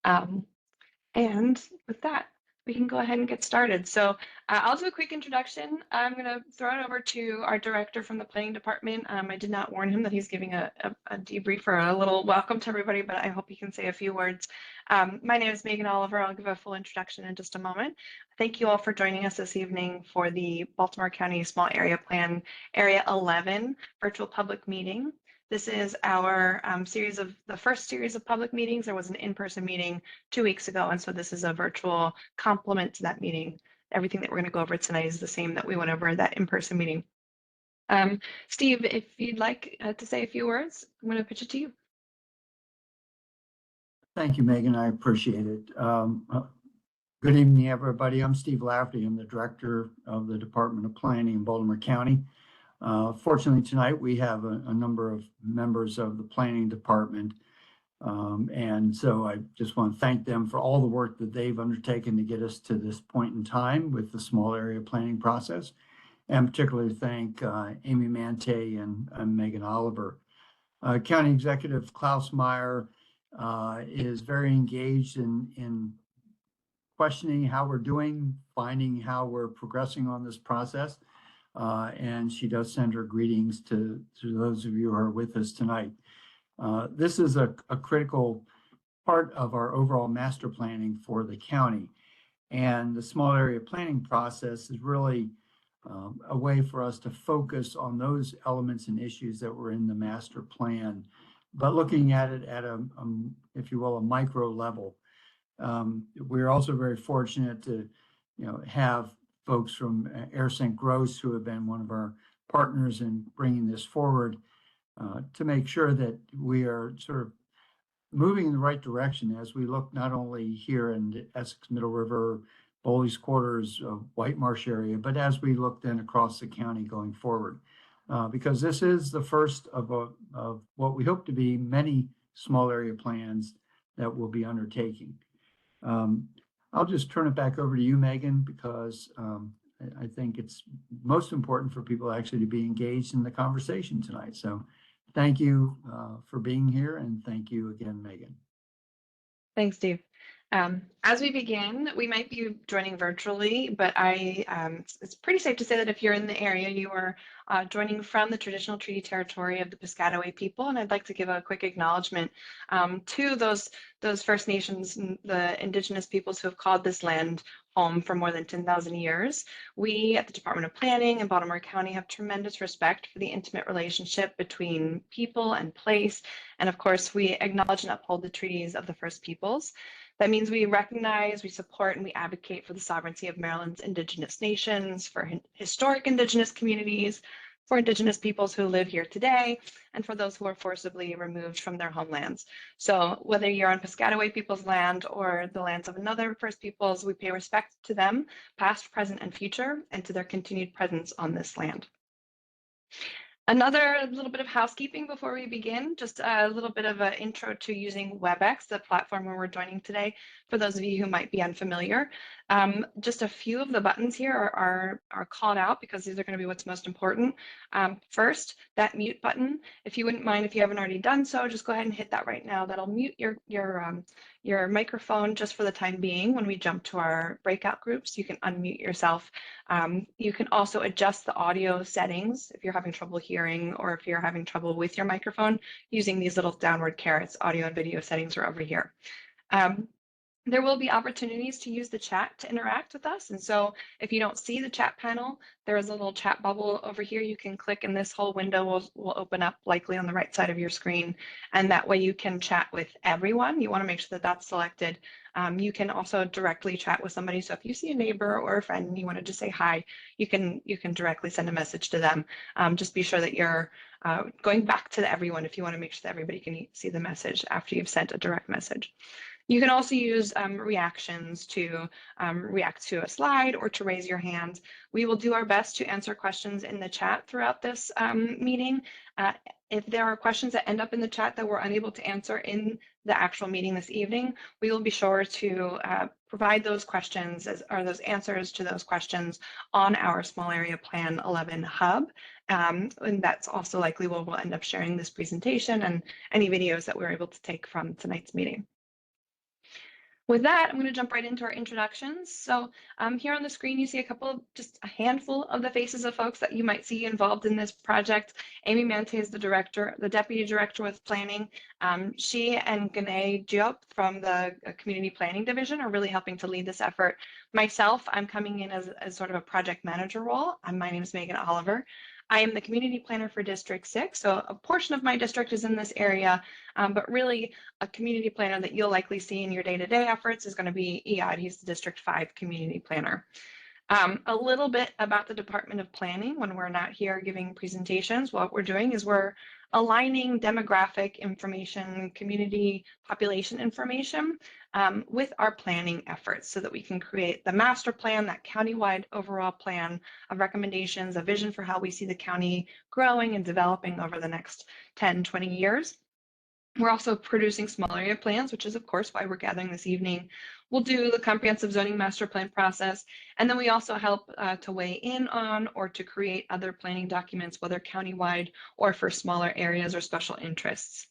Um, and with that, we can go ahead and get started. So I'll do a quick introduction. I'm going to throw it over to our director from the planning department. I did not warn him that he's giving a debrief or a little welcome to everybody, but I hope he can say a few words. My name is Megan Oliver. I'll give a full introduction in just a moment. Thank you all for joining us this evening for the Baltimore County Small Area Plan Area 11 virtual public meeting. This is our the first series of public meetings. There was an in-person meeting 2 weeks ago, and so this is a virtual complement to that meeting. Everything that we're going to go over tonight is the same that we went over at that in-person meeting. Steve, if you'd like to say a few words, I'm going to pitch it to you. Thank you, Megan. I appreciate it. Good evening, everybody. I'm Steve Lafferty. I'm the director of the Department of Planning in Baltimore County. Fortunately, tonight we have a number of members of the planning department. And so I just want to thank them for all the work that they've undertaken to get us to this point in time with the small area planning process, and particularly thank Amy Mante and Megan Oliver. County Executive Klaus Meyer is very engaged in questioning how we're doing, finding how we're progressing on this process. And she does send her greetings to those of you who are with us tonight. This is a critical part of our overall master planning for the county. And the small area planning process is really a way for us to focus on those elements and issues that were in the master plan, but looking at it at if you will, a micro level. We're also very fortunate to, have folks from Air St. Gross who have been one of our partners in bringing this forward to make sure that we are sort of moving in the right direction as we look not only here in the Essex Middle River, Bowley's Quarters, White Marsh area, but as we look then across the county going forward. Because this is the first of what we hope to be many small area plans that we'll be undertaking. I'll just turn it back over to you, Megan, because I think it's most important for people actually to be engaged in the conversation tonight. So thank you for being here, and thank you again, Megan. Thanks, Steve. As we begin, we might be joining virtually, but it's pretty safe to say that if you're in the area, you are joining from the traditional treaty territory of the Piscataway people. And I'd like to give a quick acknowledgement to those First Nations, the indigenous peoples who have called this land home for more than 10,000 years. We at the Department of Planning in Baltimore County have tremendous respect for the intimate relationship between people and place. And of course, we acknowledge and uphold the treaties of the First Peoples. That means we recognize, we support, and we advocate for the sovereignty of Maryland's indigenous nations, for historic indigenous communities, for indigenous peoples who live here today, and for those who are forcibly removed from their homelands. So whether you're on Piscataway people's land or the lands of another First Peoples, we pay respect to them, past, present, and future, and to their continued presence on this land. Another little bit of housekeeping before we begin, just a little bit of an intro to using WebEx, the platform where we're joining today, for those of you who might be unfamiliar. Just a few of the buttons here are called out because these are going to be what's most important. First, that mute button. If you wouldn't mind, if you haven't already done so, just go ahead and hit that right now. That'll mute your microphone just for the time being. When we jump to our breakout groups, you can unmute yourself. You can also adjust the audio settings if you're having trouble hearing or if you're having trouble with your microphone using these little downward carrots. Audio and video settings are over here. There will be opportunities to use the chat to interact with us. And so if you don't see the chat panel, there is a little chat bubble over here. You can click and this whole window will open up likely on the right side of your screen. And that way you can chat with everyone. You want to make sure that that's selected. You can also directly chat with somebody. So if you see a neighbor or a friend and you wanted to say hi, you can directly send a message to them. Just be sure that you're going back to everyone if you want to make sure that everybody can see the message after you've sent a direct message. You can also use reactions to react to a slide or to raise your hand. We will do our best to answer questions in the chat throughout this meeting. If there are questions that end up in the chat that we're unable to answer in the actual meeting this evening, we will be sure to provide those questions or those answers to those questions on our Small Area Plan 11 hub. And that's also likely where we'll end up sharing this presentation and any videos that we're able to take from tonight's meeting. With that, I'm going to jump right into our introductions. So here on the screen, you see just a handful of the faces of folks that you might see involved in this project. Amy Mante is the director, the deputy director with planning. She and Gane Diop from the community planning division are really helping to lead this effort. Myself, I'm coming in as sort of a project manager role. My name is Megan Oliver. I am the community planner for District 6, so a portion of my district is in this area, but really a community planner that you'll likely see in your day-to-day efforts is going to be Iyad. He's the District 5 community planner. A little bit about the Department of Planning when we're not here giving presentations. What we're doing is we're aligning demographic information, community population information with our planning efforts so that we can create the master plan, that countywide overall plan of recommendations, a vision for how we see the county growing and developing over the next 10, 20 years. We're also producing small area plans, which is of course why we're gathering this evening. We'll do the comprehensive zoning master plan process, and then we also help to weigh in on or to create other planning documents, whether countywide or for smaller areas or special interests.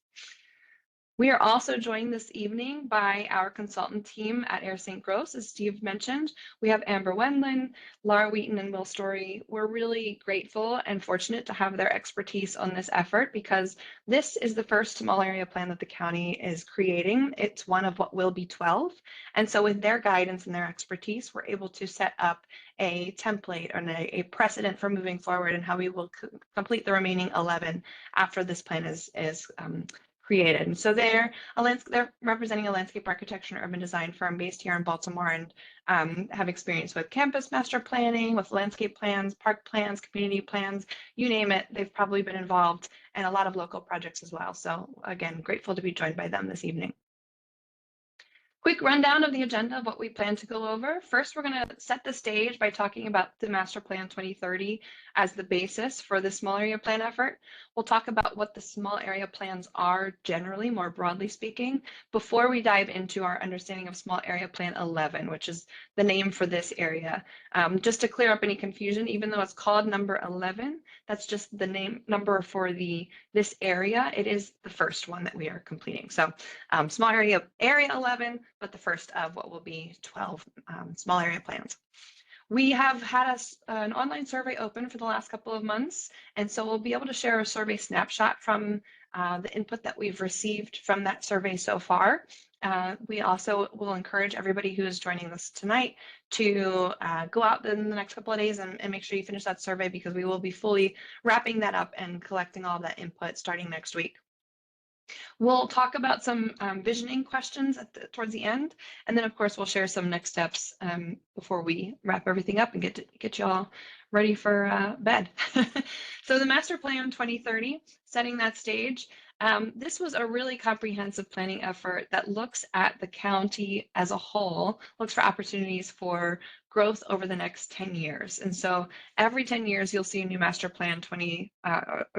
We are also joined this evening by our consultant team at Air St. Gros, as Steve mentioned. We have Amber Wendland, Laura Wheaton, and Will Story. We're really grateful and fortunate to have their expertise on this effort because this is the first small area plan that the county is creating. It's one of what will be 12. And so with their guidance and their expertise, we're able to set up a template and a precedent for moving forward and how we will complete the remaining 11 after this plan is created. And so they're representing a landscape architecture and urban design firm based here in Baltimore and have experience with campus master planning, with landscape plans, park plans, community plans, you name it. They've probably been involved in a lot of local projects as well. So again, grateful to be joined by them this evening. Quick rundown of the agenda of what we plan to go over. First, we're going to set the stage by talking about the Master Plan 2030 as the basis for the small area plan effort. We'll talk about what the small area plans are generally, more broadly speaking, before we dive into our understanding of Small Area Plan 11, which is the name for this area. Just to clear up any confusion, even though it's called number 11, that's just the number for this area. It is the first one that we are completing. So small area 11, but the first of what will be 12 small area plans. We have had an online survey open for the last couple of months, and so we'll be able to share a survey snapshot from the input that we've received from that survey so far. We also will encourage everybody who is joining us tonight to go out in the next couple of days and make sure you finish that survey because we will be fully wrapping that up and collecting all that input starting next week. We'll talk about some visioning questions towards the end, and then of course we'll share some next steps before we wrap everything up and get you all ready for bed. So the Master Plan 2030, setting that stage. This was a really comprehensive planning effort that looks at the county as a whole, looks for opportunities for growth over the next 10 years. And so every 10 years, you'll see a new master plan,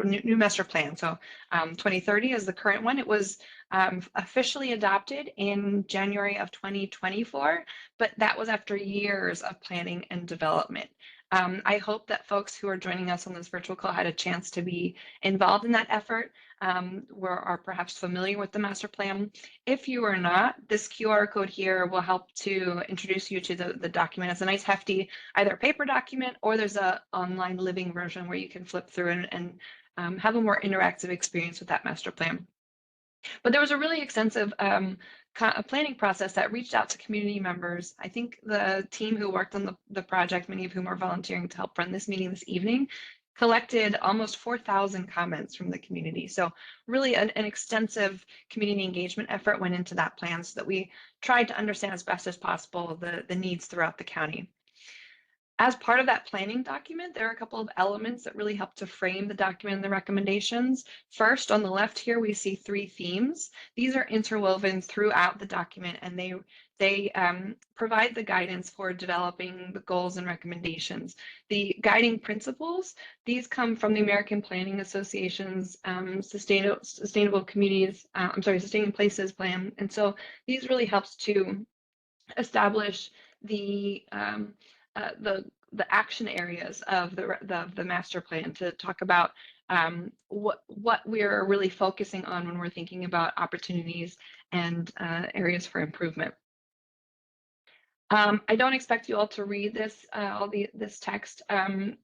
new master plan. So 2030 is the current one. It was officially adopted in January of 2024, but that was after years of planning and development. I hope that folks who are joining us on this virtual call had a chance to be involved in that effort, are perhaps familiar with the master plan. If you are not, this QR code here will help to introduce you to the document. It's a nice hefty, either paper document or there's an online living version where you can flip through and have a more interactive experience with that master plan. But there was a really extensive planning process that reached out to community members. I think the team who worked on the project, many of whom are volunteering to help run this meeting this evening, collected almost 4,000 comments from the community. So really an extensive community engagement effort went into that plan so that we tried to understand as best as possible the needs throughout the county. As part of that planning document, there are a couple of elements that really help to frame the document and the recommendations. First, on the left here, we see 3 themes. These are interwoven throughout the document, and they provide the guidance for developing the goals and recommendations. The guiding principles, these come from the American Planning Association's Sustainable Communities, Sustainable Places Plan. And so these really helps to establish the action areas of the master plan to talk about what we're really focusing on when we're thinking about opportunities and areas for improvement. I don't expect you all to read this, this text.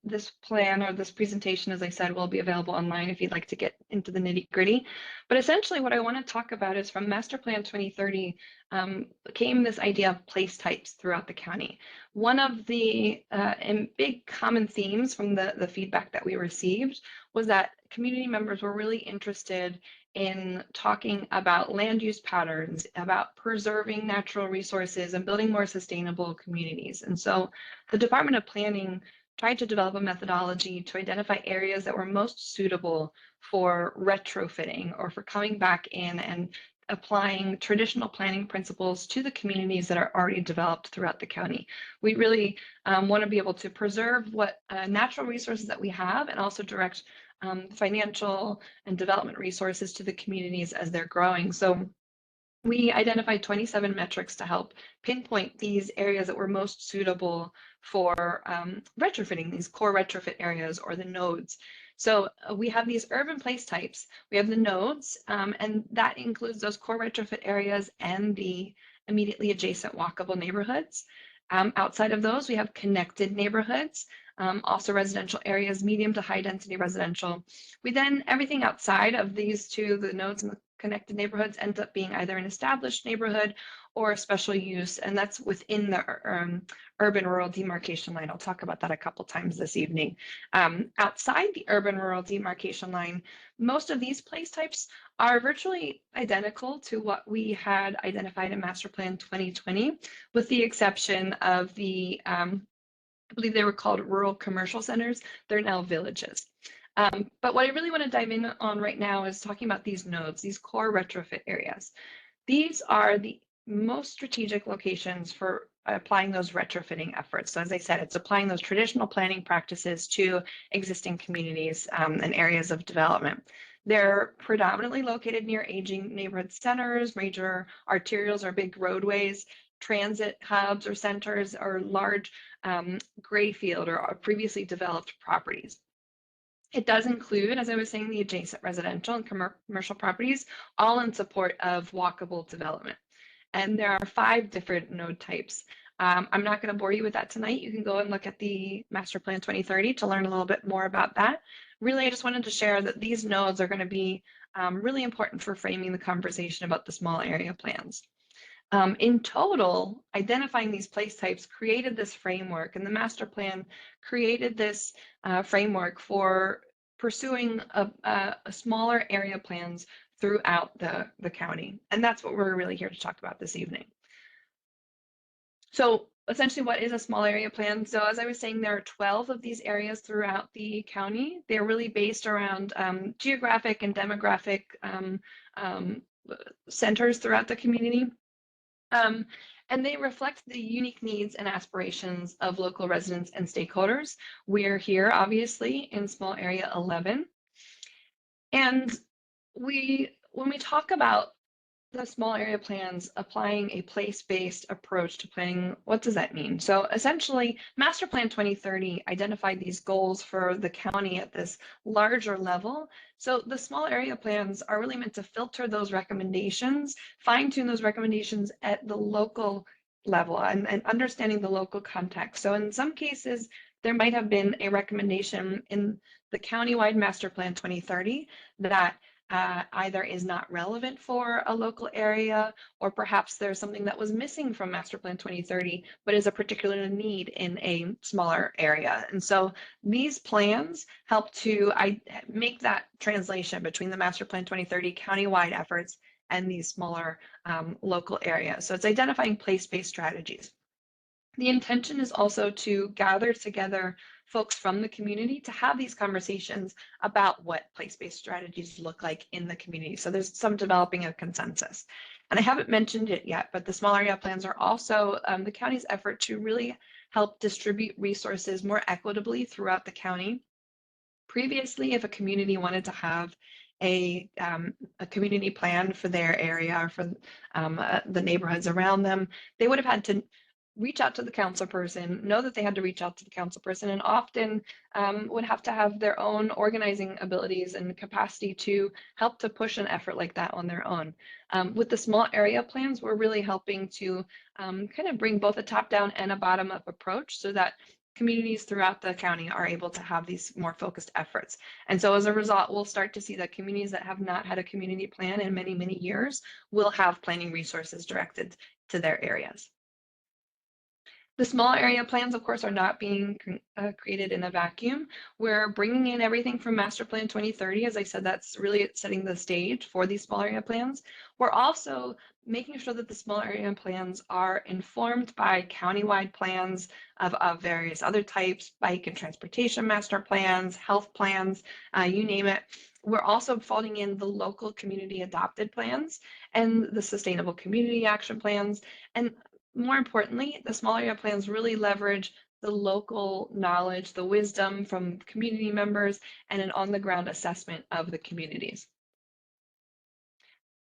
This plan or this presentation, as I said, will be available online if you'd like to get into the nitty-gritty. But essentially what I want to talk about is from Master Plan 2030 came this idea of place types throughout the county. One of the big common themes from the feedback that we received was that community members were really interested in talking about land use patterns, about preserving natural resources and building more sustainable communities. And so the Department of Planning tried to develop a methodology to identify areas that were most suitable for retrofitting or for coming back in and applying traditional planning principles to the communities that are already developed throughout the county. We really want to be able to preserve what natural resources that we have and also direct financial and development resources to the communities as they're growing. So we identified 27 metrics to help pinpoint these areas that were most suitable for retrofitting, these core retrofit areas or the nodes. So we have these urban place types, we have the nodes, and that includes those core retrofit areas and the immediately adjacent walkable neighborhoods. Outside of those, we have connected neighborhoods, also residential areas, medium to high density residential. We then, everything outside of these two, the nodes and the connected neighborhoods, ends up being either an established neighborhood or a special use, and that's within the urban-rural demarcation line. I'll talk about that a couple times this evening. Outside the urban-rural demarcation line, most of these place types are virtually identical to what we had identified in Master Plan 2020, with the exception of the, I believe they were called rural commercial centers. They're now villages. But what I really want to dive in on right now is talking about these nodes, these core retrofit areas. These are the most strategic locations for applying those retrofitting efforts. So as I said, it's applying those traditional planning practices to existing communities and areas of development. They're predominantly located near aging neighborhood centers, major arterials or big roadways, transit hubs or centers, or large gray field or previously developed properties. It does include, as I was saying, the adjacent residential and commercial properties, all in support of walkable development. And there are 5 different node types. I'm not going to bore you with that tonight. You can go and look at the Master Plan 2030 to learn a little bit more about that. Really, I just wanted to share that these nodes are going to be really important for framing the conversation about the small area plans. In total, identifying these place types created this framework, and the master plan created this framework for pursuing a smaller area plans throughout the county. And that's what we're really here to talk about this evening. So essentially, what is a small area plan? So as I was saying, there are 12 of these areas throughout the county. They're really based around geographic and demographic centers throughout the community. And they reflect the unique needs and aspirations of local residents and stakeholders. We're here, obviously, in small area 11. And when we talk about the small area plans applying a place-based approach to planning, what does that mean? So essentially, Master Plan 2030 identified these goals for the county at this larger level. So the small area plans are really meant to filter those recommendations, fine-tune those recommendations at the local level and understanding the local context. So in some cases, there might have been a recommendation in the countywide Master Plan 2030 that either is not relevant for a local area, or perhaps there's something that was missing from Master Plan 2030, but is a particular need in a smaller area. And so these plans help to make that translation between the Master Plan 2030 countywide efforts and these smaller local areas. So it's identifying place-based strategies. The intention is also to gather together folks from the community to have these conversations about what place-based strategies look like in the community. So there's some developing a consensus. And I haven't mentioned it yet, but the small area plans are also the county's effort to really help distribute resources more equitably throughout the county. Previously, if a community wanted to have a community plan for their area or for the neighborhoods around them, they would have had to reach out to the council person, know that they had to reach out to the council person, and often would have to have their own organizing abilities and capacity to help to push an effort like that on their own. With the small area plans, we're really helping to kind of bring both a top-down and a bottom-up approach so that communities throughout the county are able to have these more focused efforts. And so as a result, we'll start to see that communities that have not had a community plan in many, many years will have planning resources directed to their areas. The small area plans, of course, are not being created in a vacuum. We're bringing in everything from Master Plan 2030. As I said, that's really setting the stage for these small area plans. We're also making sure that the small area plans are informed by countywide plans of various other types, bike and transportation master plans, health plans, you name it. We're also folding in the local community adopted plans and the sustainable community action plans. And more importantly, the small area plans really leverage the local knowledge, the wisdom from community members, and an on-the-ground assessment of the communities.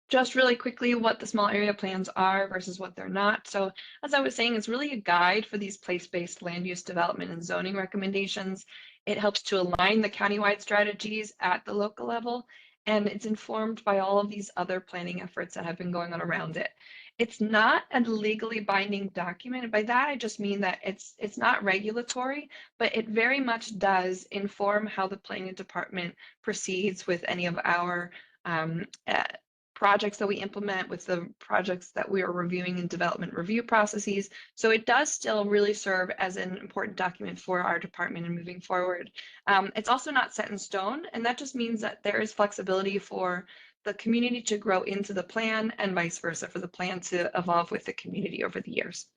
Just really quickly what the small area plans are versus what they're not. So as I was saying, it's really a guide for these place-based land use development and zoning recommendations. It helps to align the countywide strategies at the local level, and it's informed by all of these other planning efforts that have been going on around it. It's not a legally binding document. And by that, I just mean that it's not regulatory, but it very much does inform how the planning department proceeds with any of our projects that we implement, with the projects that we are reviewing in development review processes. So it does still really serve as an important document for our department and moving forward. It's also not set in stone, and that just means that there is flexibility for the community to grow into the plan and vice versa, for the plan to evolve with the community over the years.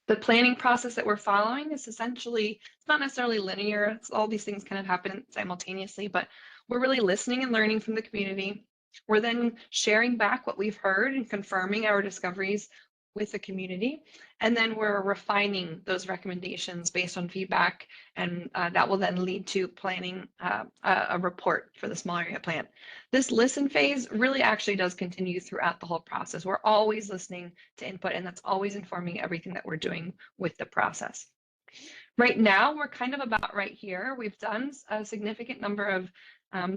The planning process that we're following is essentially, it's not necessarily linear. It's all these things kind of happen simultaneously, but we're really listening and learning from the community. We're then sharing back what we've heard and confirming our discoveries with the community. And then we're refining those recommendations based on feedback, and that will then lead to planning a report for the small area plan. This listen phase really actually does continue throughout the whole process. We're always listening to input, and that's always informing everything that we're doing with the process. Right now, we're kind of about right here. We've done a significant number of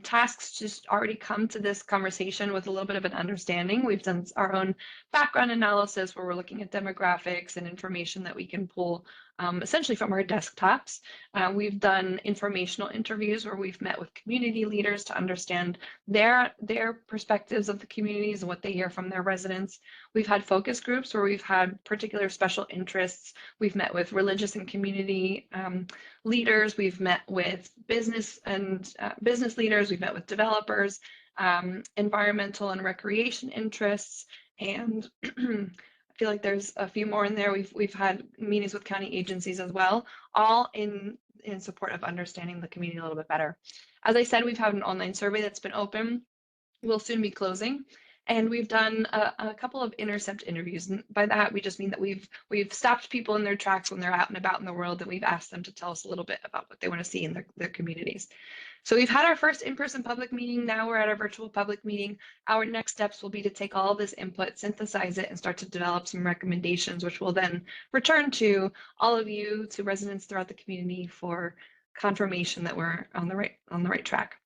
tasks just already come to this conversation with a little bit of an understanding. We've done our own background analysis where we're looking at demographics and information that we can pull essentially from our desktops. We've done informational interviews where we've met with community leaders to understand their perspectives of the communities and what they hear from their residents. We've had focus groups where we've had particular special interests. We've met with religious and community leaders. We've met with business leaders. We've met with developers, environmental and recreation interests, and I feel like there's a few more in there. We've had meetings with county agencies as well, all in support of understanding the community a little bit better. As I said, we've had an online survey that's been open. We'll soon be closing. And we've done a couple of intercept interviews. And by that, we just mean that we've stopped people in their tracks when they're out and about in the world, and we've asked them to tell us a little bit about what they want to see in their communities. So we've had our first in-person public meeting. Now we're at our virtual public meeting. Our next steps will be to take all of this input, synthesize it, and start to develop some recommendations, which will then return to all of you, to residents throughout the community, for confirmation that we're on the right track.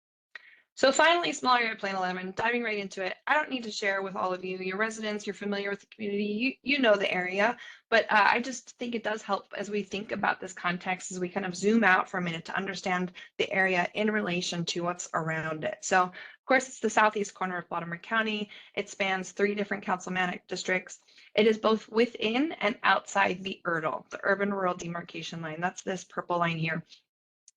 So finally, small area plan 11, diving right into it. I don't need to share with all of you, your residents, you're familiar with the community, you know the area, but I just think it does help as we think about this context, as we kind of zoom out for a minute to understand the area in relation to what's around it. So of course, it's the southeast corner of Baltimore County. It spans 3 different councilmanic districts. It is both within and outside the URDL, the urban rural demarcation line. That's this purple line here.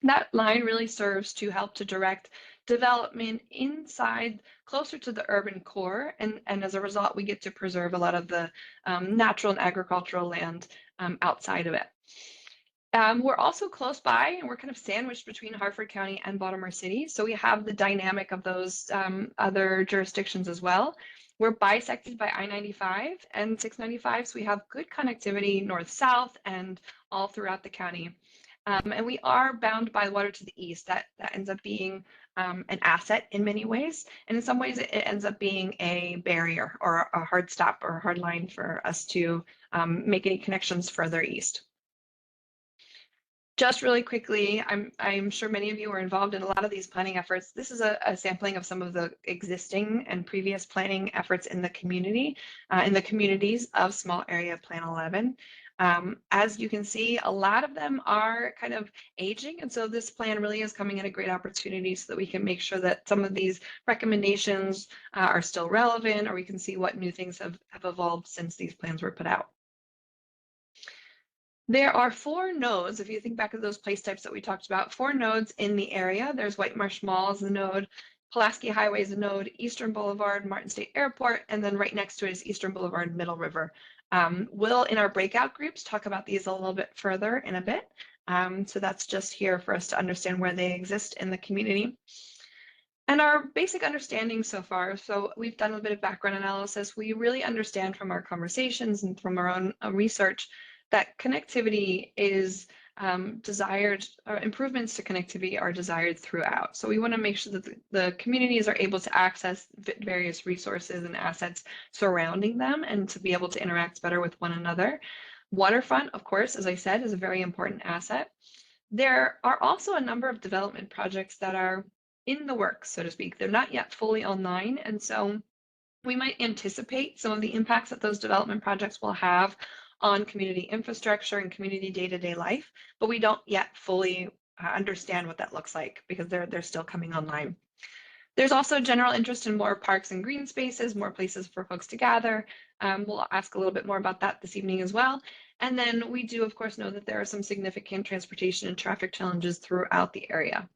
That line really serves to help to direct development inside, closer to the urban core, and as a result, we get to preserve a lot of the natural and agricultural land outside of it. We're also close by, and we're kind of sandwiched between Harford County and Baltimore City, so we have the dynamic of those other jurisdictions as well. We're bisected by I-95 and 695, so we have good connectivity north-south and all throughout the county. And we are bound by water to the east. That ends up being an asset in many ways. And in some ways, it ends up being a barrier or a hard stop or a hard line for us to make any connections further east. Just really quickly, I'm sure many of you are involved in a lot of these planning efforts. This is a sampling of some of the existing and previous planning efforts in the community, in the communities of Small Area Plan 11. As you can see, a lot of them are kind of aging, and so this plan really is coming at a great opportunity so that we can make sure that some of these recommendations are still relevant, or we can see what new things have evolved since these plans were put out. There are 4 nodes, if you think back of those place types that we talked about, 4 nodes in the area. There's White Marsh Mall is the node, Pulaski Highway is the node, Eastern Boulevard, Martin State Airport, and then right next to it is Eastern Boulevard, Middle River. We'll, in our breakout groups, talk about these a little bit further in a bit. So that's just here for us to understand where they exist in the community. And our basic understanding so far, so we've done a bit of background analysis. We really understand from our conversations and from our own research that connectivity is desired, or improvements to connectivity are desired throughout. So we want to make sure that the communities are able to access various resources and assets surrounding them and to be able to interact better with one another. Waterfront, of course, as I said, is a very important asset. There are also a number of development projects that are in the works, so to speak. They're not yet fully online, and so we might anticipate some of the impacts that those development projects will have on community infrastructure and community day-to-day life, but we don't yet fully understand what that looks like because they're still coming online. There's also general interest in more parks and green spaces, more places for folks to gather. We'll ask a little bit more about that this evening as well. And then we do, of course, know that there are some significant transportation and traffic challenges throughout the area.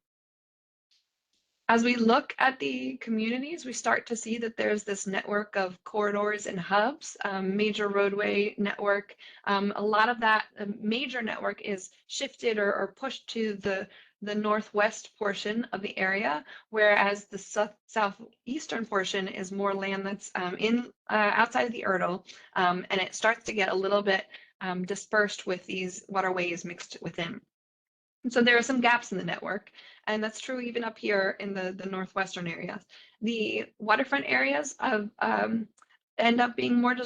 As we look at the communities, we start to see that there's this network of corridors and hubs, major roadway network. A lot of that major network is shifted or pushed to the northwest portion of the area, whereas the southeastern portion is more land that's outside of the URDL, and it starts to get a little bit dispersed with these waterways mixed within. And so there are some gaps in the network, and that's true even up here in the northwestern areas. The waterfront areas of, end up being more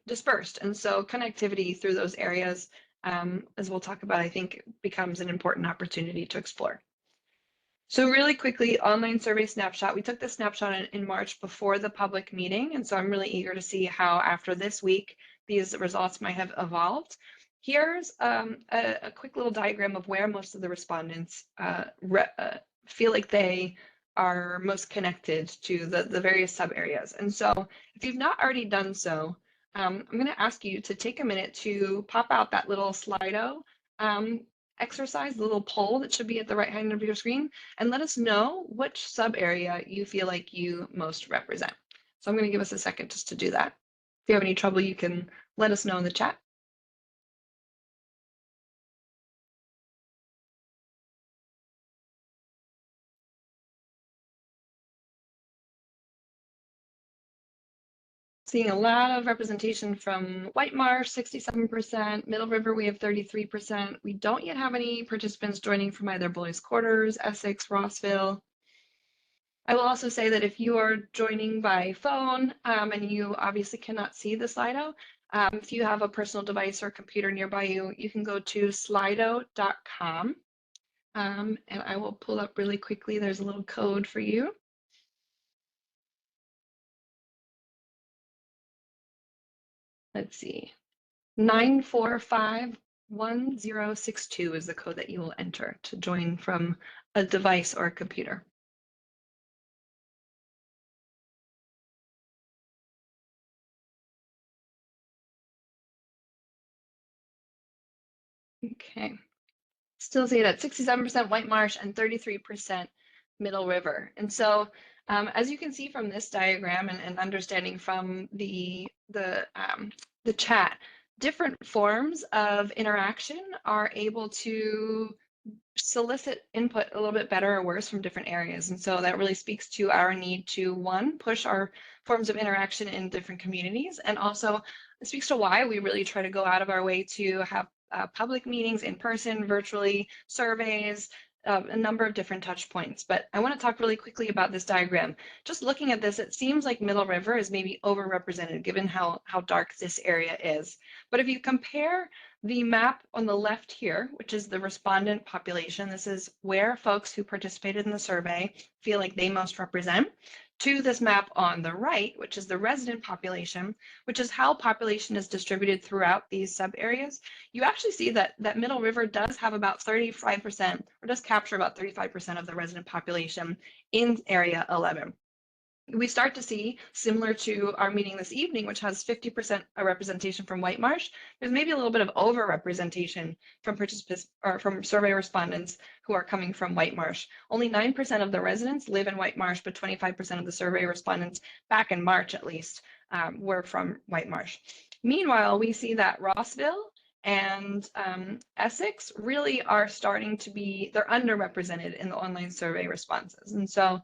dispersed, and so connectivity through those areas, as we'll talk about, I think becomes an important opportunity to explore. So really quickly, online survey snapshot. We took this snapshot in March before the public meeting, and so I'm really eager to see how after this week these results might have evolved. Here's a quick little diagram of where most of the respondents feel like they are most connected to the various sub areas. And so if you've not already done so, I'm going to ask you to take a minute to pop out that little Slido exercise, the little poll that should be at the right hand of your screen, and let us know which sub area you feel like you most represent. So I'm going to give us a second just to do that. If you have any trouble, you can let us know in the chat. Seeing a lot of representation from White Marsh, 67%, Middle River, we have 33%. We don't yet have any participants joining from either Bullies Quarters, Essex, Rossville. I will also say that if you are joining by phone and you obviously cannot see the Slido, if you have a personal device or computer nearby you, you can go to slido.com. And I will pull up really quickly. There's a little code for you. Let's see. 9451062 is the code that you will enter to join from a device or a computer. Okay. Still see it at 67% White Marsh and 33% Middle River. And so as you can see from this diagram and understanding from the chat, different forms of interaction are able to solicit input a little bit better or worse from different areas. And so that really speaks to our need to, one, push our forms of interaction in different communities. And also it speaks to why we really try to go out of our way to have public meetings in person, virtually, surveys, a number of different touch points, but I want to talk really quickly about this diagram. Just looking at this, it seems like Middle River is maybe overrepresented given how dark this area is. But if you compare the map on the left here, which is the respondent population, this is where folks who participated in the survey feel like they most represent, to this map on the right, which is the resident population, which is how population is distributed throughout these sub areas, you actually see that Middle River does have about 35%, or does capture about 35% of the resident population in Area 11. We start to see, similar to our meeting this evening, which has 50% representation from White Marsh, there's maybe a little bit of over-representation from participants or from survey respondents who are coming from White Marsh. Only 9% of the residents live in White Marsh, but 25% of the survey respondents, back in March at least, were from White Marsh. Meanwhile, we see that Rossville and Essex really are starting to be, they're underrepresented in the online survey responses. And so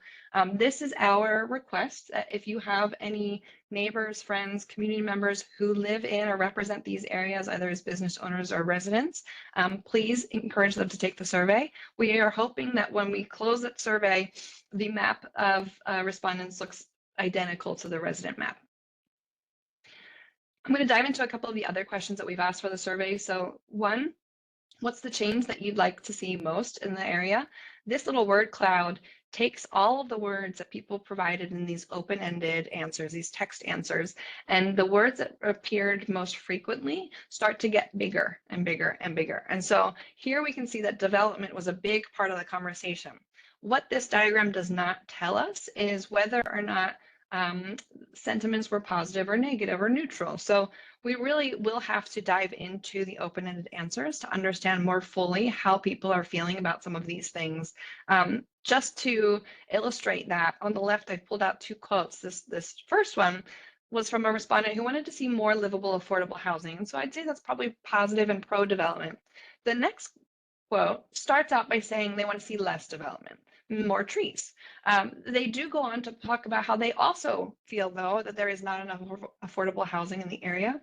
this is our request that if you have any neighbors, friends, community members who live in or represent these areas, either as business owners or residents, please encourage them to take the survey. We are hoping that when we close that survey, the map of respondents looks identical to the resident map. I'm going to dive into a couple of the other questions that we've asked for the survey. So one, what's the change that you'd like to see most in the area? This little word cloud takes all of the words that people provided in these open-ended answers, these text answers, and the words that appeared most frequently start to get bigger and bigger and bigger. And so here we can see that development was a big part of the conversation. What this diagram does not tell us is whether or not sentiments were positive or negative or neutral. So we really will have to dive into the open-ended answers to understand more fully how people are feeling about some of these things. Just to illustrate that, on the left, I pulled out two quotes. This first one was from a respondent who wanted to see more livable, affordable housing. So I'd say that's probably positive and pro-development. The next quote starts out by saying they want to see less development, more trees. They do go on to talk about how they also feel, though, that there is not enough affordable housing in the area.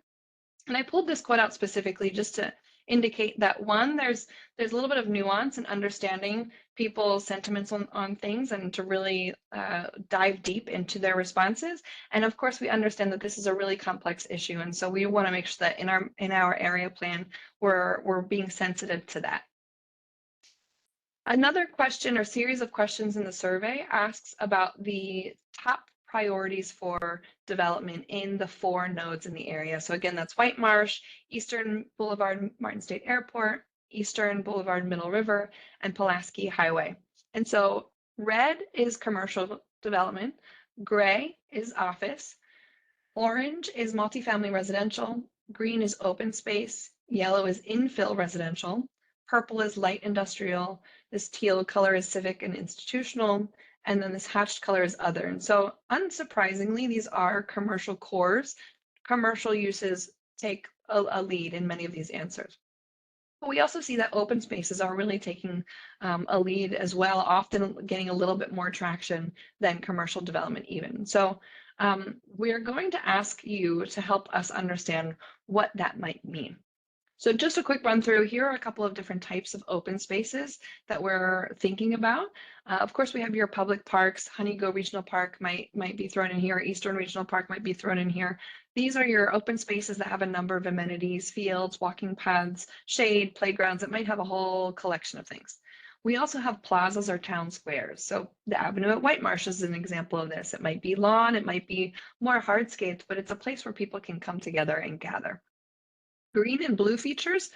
And I pulled this quote out specifically just to indicate that, one, there's a little bit of nuance in understanding people's sentiments on things and to really dive deep into their responses. And of course, we understand that this is a really complex issue. And so we want to make sure that in our area plan, we're being sensitive to that. Another question or series of questions in the survey asks about the top priorities for development in the 4 nodes in the area. So again, that's White Marsh, Eastern Boulevard, Martin State Airport, Eastern Boulevard, Middle River, and Pulaski Highway. And so red is commercial development, gray is office, orange is multifamily residential, green is open space, yellow is infill residential, purple is light industrial, this teal color is civic and institutional, and then this hatched color is other. And so unsurprisingly, these are commercial cores. Commercial uses take a lead in many of these answers. But we also see that open spaces are really taking a lead as well, often getting a little bit more traction than commercial development even. So we're going to ask you to help us understand what that might mean. So just a quick run through, here are a couple of different types of open spaces that we're thinking about. Of course, we have your public parks. Honeygo Regional Park might be thrown in here. Eastern Regional Park might be thrown in here. These are your open spaces that have a number of amenities, fields, walking paths, shade, playgrounds. It might have a whole collection of things. We also have plazas or town squares. So the Avenue at White Marsh is an example of this. It might be lawn, it might be more hardscapes, but it's a place where people can come together and gather. Green and blue features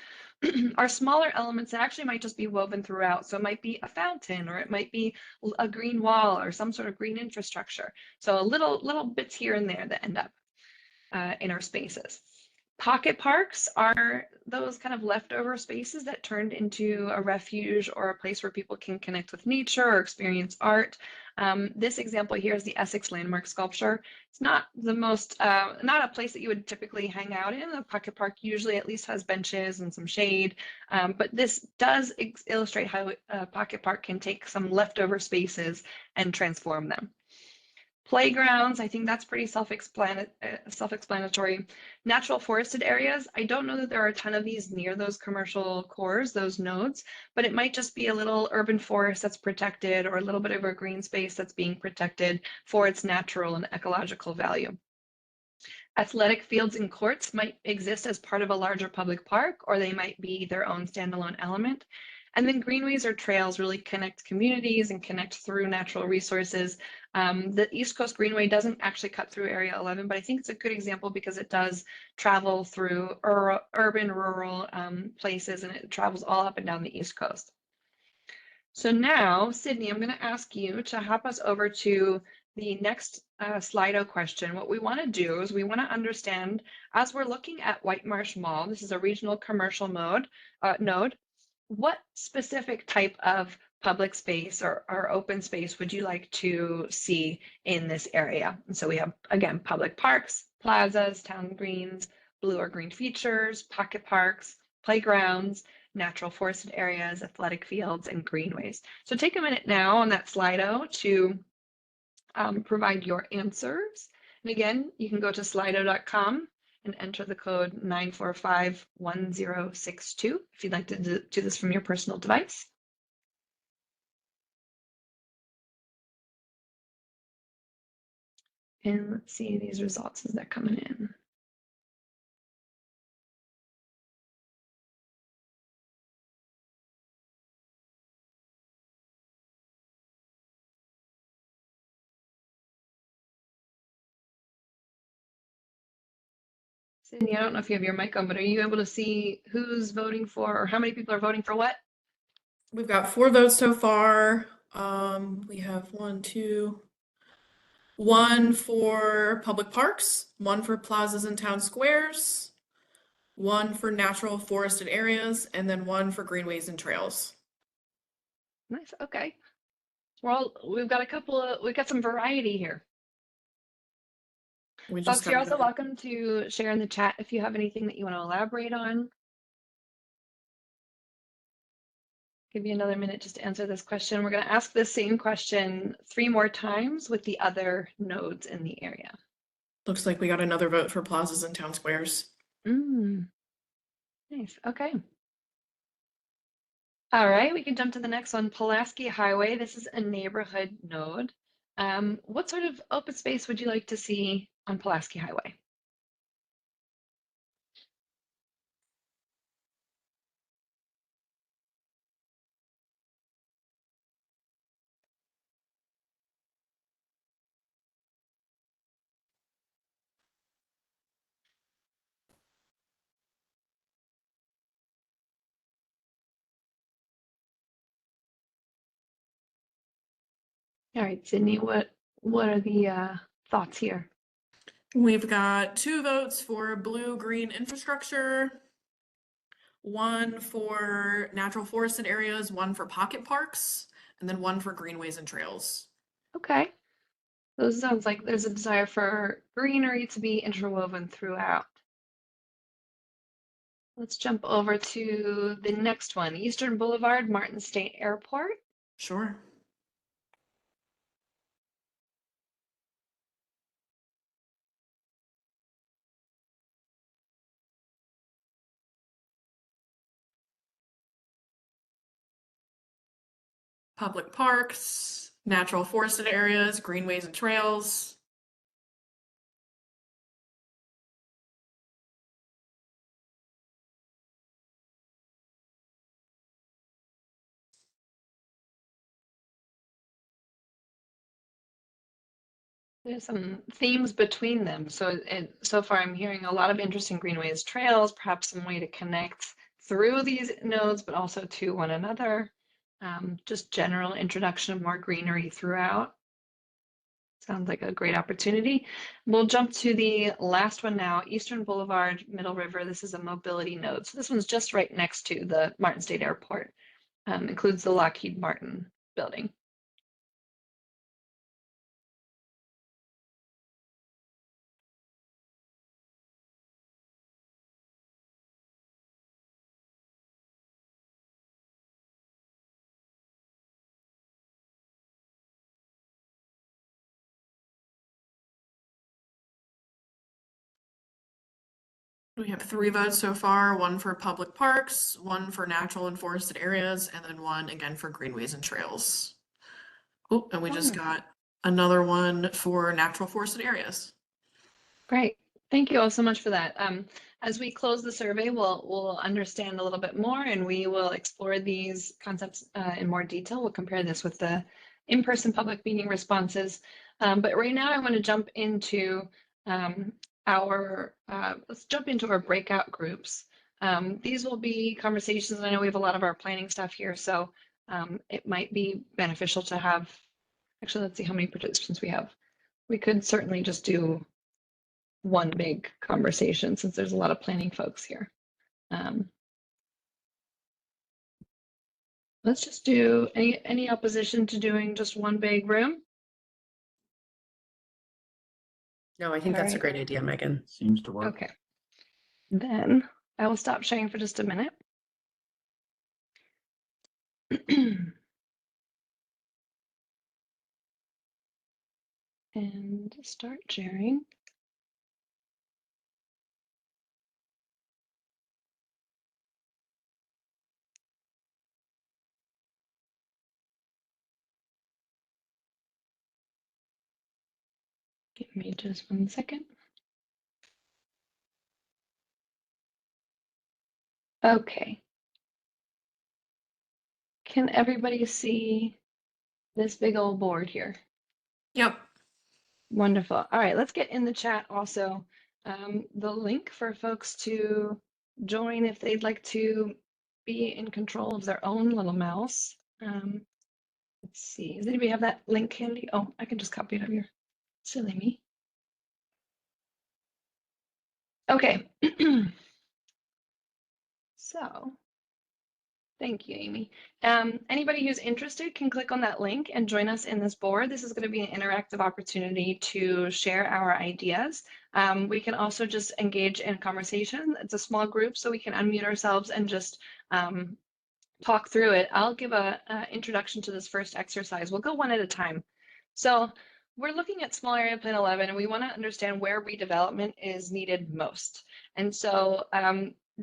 are smaller elements that actually might just be woven throughout. So it might be a fountain, or it might be a green wall or some sort of green infrastructure. So little bits here and there that end up in our spaces. Pocket parks are those kind of leftover spaces that turned into a refuge or a place where people can connect with nature or experience art. This example here is the Essex Landmark Sculpture. It's not the most, not a place that you would typically hang out in. A pocket park usually at least has benches and some shade, but this does illustrate how a pocket park can take some leftover spaces and transform them. Playgrounds, I think that's pretty self-explanatory. Natural forested areas, I don't know that there are a ton of these near those commercial cores, those nodes, but it might just be a little urban forest that's protected or a little bit of a green space that's being protected for its natural and ecological value. Athletic fields and courts might exist as part of a larger public park, or they might be their own standalone element. And then greenways or trails really connect communities and connect through natural resources. The East Coast Greenway doesn't actually cut through Area 11, but I think it's a good example because it does travel through urban, rural places, and it travels all up and down the East Coast. So now, Sydney, I'm going to ask you to hop us over to the next Slido question. What we want to do is we want to understand, as we're looking at White Marsh Mall, this is a regional commercial node, what specific type of public space or open space would you like to see in this area? And so we have, again, public parks, plazas, town greens, blue or green features, pocket parks, playgrounds, natural forested areas, athletic fields, and greenways. So take a minute now on that Slido to provide your answers. And again, you can go to slido.com and enter the code 9451062 if you'd like to do this from your personal device. And let's see these results as they're coming in. Sydney, I don't know if you have your mic on, but are you able to see who's voting for or how many people are voting for what? We've got 4 votes so far. We have 1 for public parks, 1 for plazas and town squares, 1 for natural forested areas, and then 1 for greenways and trails. Nice. Okay. We've got some variety here. We just Folks, you're got also welcome to share in the chat if you have anything that you want to elaborate on. Give you another minute just to answer this question. We're going to ask the same question 3 more times with the other nodes in the area. Looks like we got another vote for plazas and town squares. Nice. Okay. All right, we can jump to the next one. Pulaski Highway. This is a neighborhood node. What sort of open space would you like to see on Pulaski Highway? All right, Sydney, what are the thoughts here? We've got 2 votes for blue-green infrastructure, 1 for natural forested areas, 1 for pocket parks, and then 1 for greenways and trails. Okay. Those sounds like there's a desire for greenery to be interwoven throughout. Let's jump over to the next one, Eastern Boulevard, Martin State Airport. Sure. Public parks, natural forested areas, greenways and trails. There's some themes between them. So far I'm hearing a lot of interesting greenways, trails, perhaps some way to connect through these nodes, but also to one another. Just general introduction of more greenery throughout. Sounds like a great opportunity. We'll jump to the last one now, Eastern Boulevard, Middle River. This is a mobility node. So this one's just right next to the Martin State Airport. Includes the Lockheed Martin building. We have 3 votes so far, 1 for public parks, 1 for natural and forested areas, and then 1 again for greenways and trails. Oh, and we just Wonderful. got another one for natural forested areas. Great. Thank you all so much for that. As we close the survey, we'll understand a little bit more and we will explore these concepts in more detail. We'll compare this with the in-person public meeting responses. But right now I want to jump into let's jump into our breakout groups. These will be conversations. I know we have a lot of our planning stuff here, so it might be beneficial to have, actually, let's see how many participants we have. We could certainly just do one big conversation since there's a lot of planning folks here. Let's just do any opposition to doing just one big room? No, I think All that's a right. great idea, Megan. Seems to work. Okay. Then I will stop sharing for just a minute. And start sharing. Give me just 1 second. Okay. Can everybody see this big old board here? Yep. Wonderful. All right, let's get in the chat also the link for folks to join if they'd like to be in control of their own little mouse. Let's see. Does anybody have that link handy? Oh, I can just copy it up here. Silly me. Okay. So, thank you, Amy. Anybody who's interested can click on that link and join us in this board. This is going to be an interactive opportunity to share our ideas. We can also just engage in conversation. It's a small group, so we can unmute ourselves and just talk through it. I'll give a introduction to this first exercise. We'll go one at a time. So we're looking at small area plan 11 and we want to understand where redevelopment is needed most. And so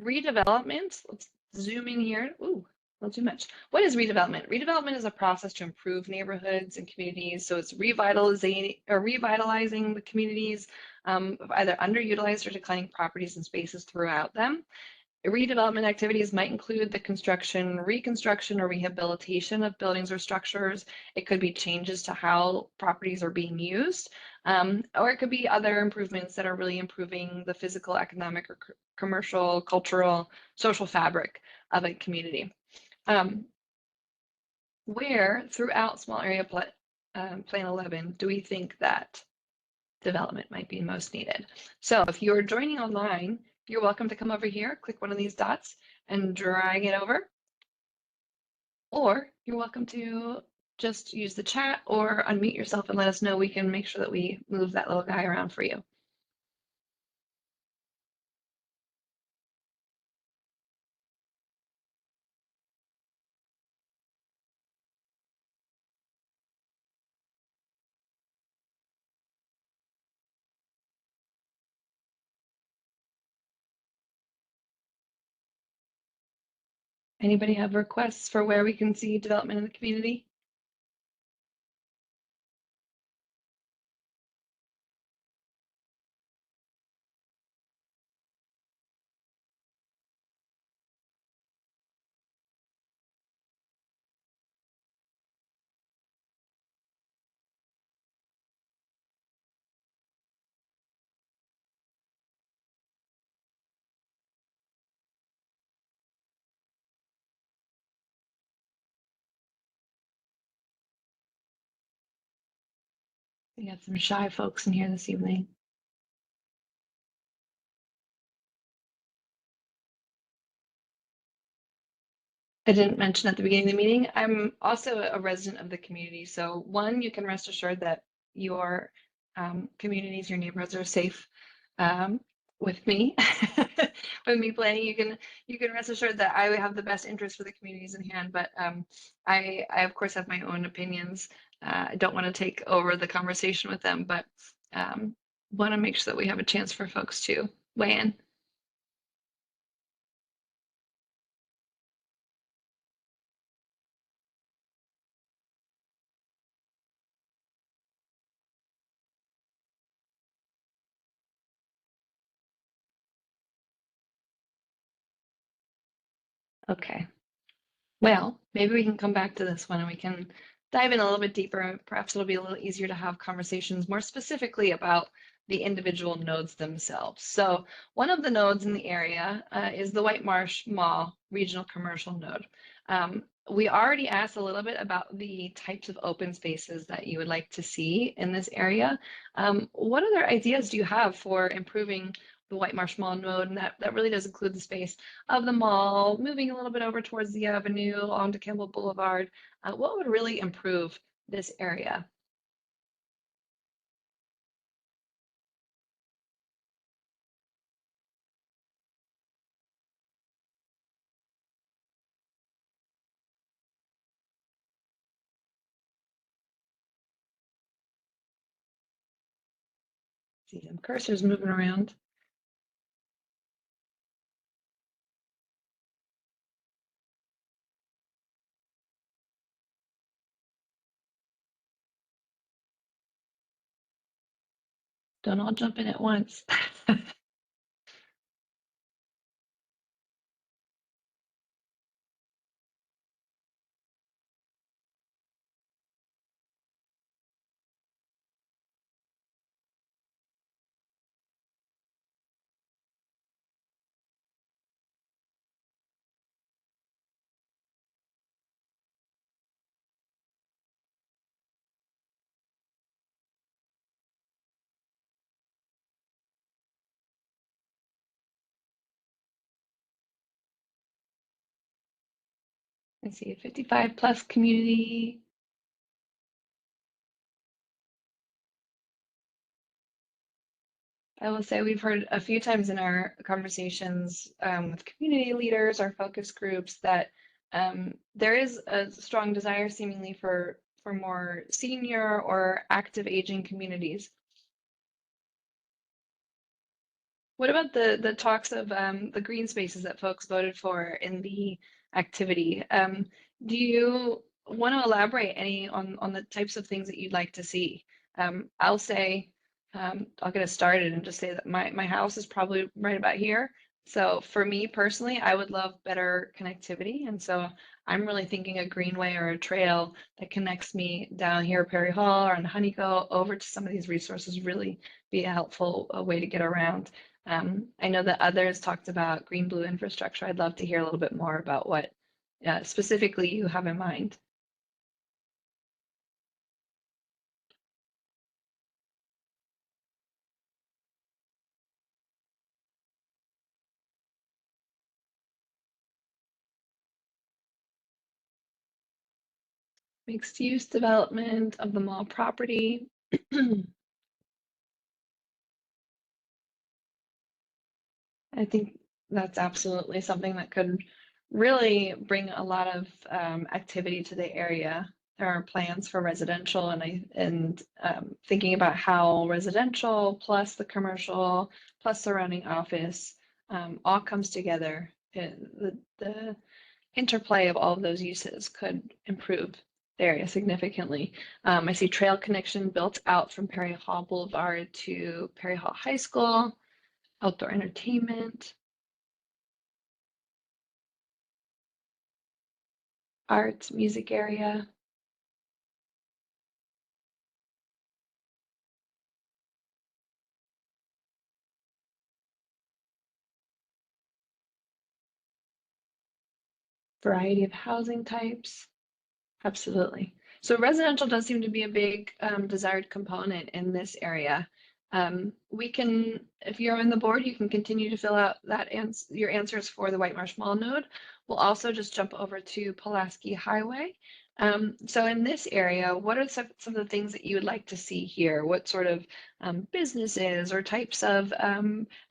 redevelopment, let's zoom in here. Ooh, not too much. What is redevelopment? Redevelopment is a process to improve neighborhoods and communities. So it's revitalizing the communities of either underutilized or declining properties and spaces throughout them. Redevelopment activities might include the construction, reconstruction, or rehabilitation of buildings or structures. It could be changes to how properties are being used, or it could be other improvements that are really improving the physical, economic, or commercial, cultural, social fabric of a community. Where throughout small area plan 11 do we think that development might be most needed? So if you're joining online, you're welcome to come over here, click one of these dots and drag it over. Or you're welcome to just use the chat or unmute yourself and let us know. We can make sure that we move that little guy around for you. Anybody have requests for where we can see development in the community? We got some shy folks in here this evening. I didn't mention at the beginning of the meeting, I'm also a resident of the community. So one, you can rest assured that your communities, your neighborhoods are safe with me. With me planning, you can rest assured that I have the best interest for the communities in hand. But I of course have my own opinions. I don't want to take over the conversation with them, but want to make sure that we have a chance for folks to weigh in. Okay. Well, maybe we can come back to this one and we can dive in a little bit deeper. Perhaps it'll be a little easier to have conversations more specifically about the individual nodes themselves. So one of the nodes in the area is the White Marsh Mall Regional Commercial Node. We already asked a little bit about the types of open spaces that you would like to see in this area. What other ideas do you have for improving the White Marsh Mall node? And that really does include the space of the mall, moving a little bit over towards the avenue onto Campbell Boulevard. What would really improve this area? See some cursors moving around. Don't all jump in at once. I see a 55 plus community. I will say we've heard a few times in our conversations with community leaders, our focus groups, that there is a strong desire seemingly for more senior or active aging communities. What about the talks of the green spaces that folks voted for in the activity? Do you want to elaborate any on the types of things that you'd like to see? I'll say, I'll get us started and just say that my house is probably right about here. So for me personally, I would love better connectivity. And so I'm really thinking a greenway or a trail that connects me down here, Perry Hall or on Honeyco over to some of these resources really be a helpful way to get around. I know that others talked about green blue infrastructure. I'd love to hear a little bit more about what specifically you have in mind. Mixed use development of the mall property. I think that's absolutely something that could really bring a lot of activity to the area. There are plans for residential, and thinking about how residential plus the commercial plus surrounding office all comes together. The interplay of all of those uses could improve the area significantly. I see trail connection built out from Perry Hall Boulevard to Perry Hall High School, outdoor entertainment, arts, music area. Variety of housing types. Absolutely. So residential does seem to be a big desired component in this area. We can, if you're on the board, you can continue to fill out your answers for the White Marsh Mall node. We'll also just jump over to Pulaski Highway. So in this area, what are some of the things that you would like to see here? What sort of businesses or types of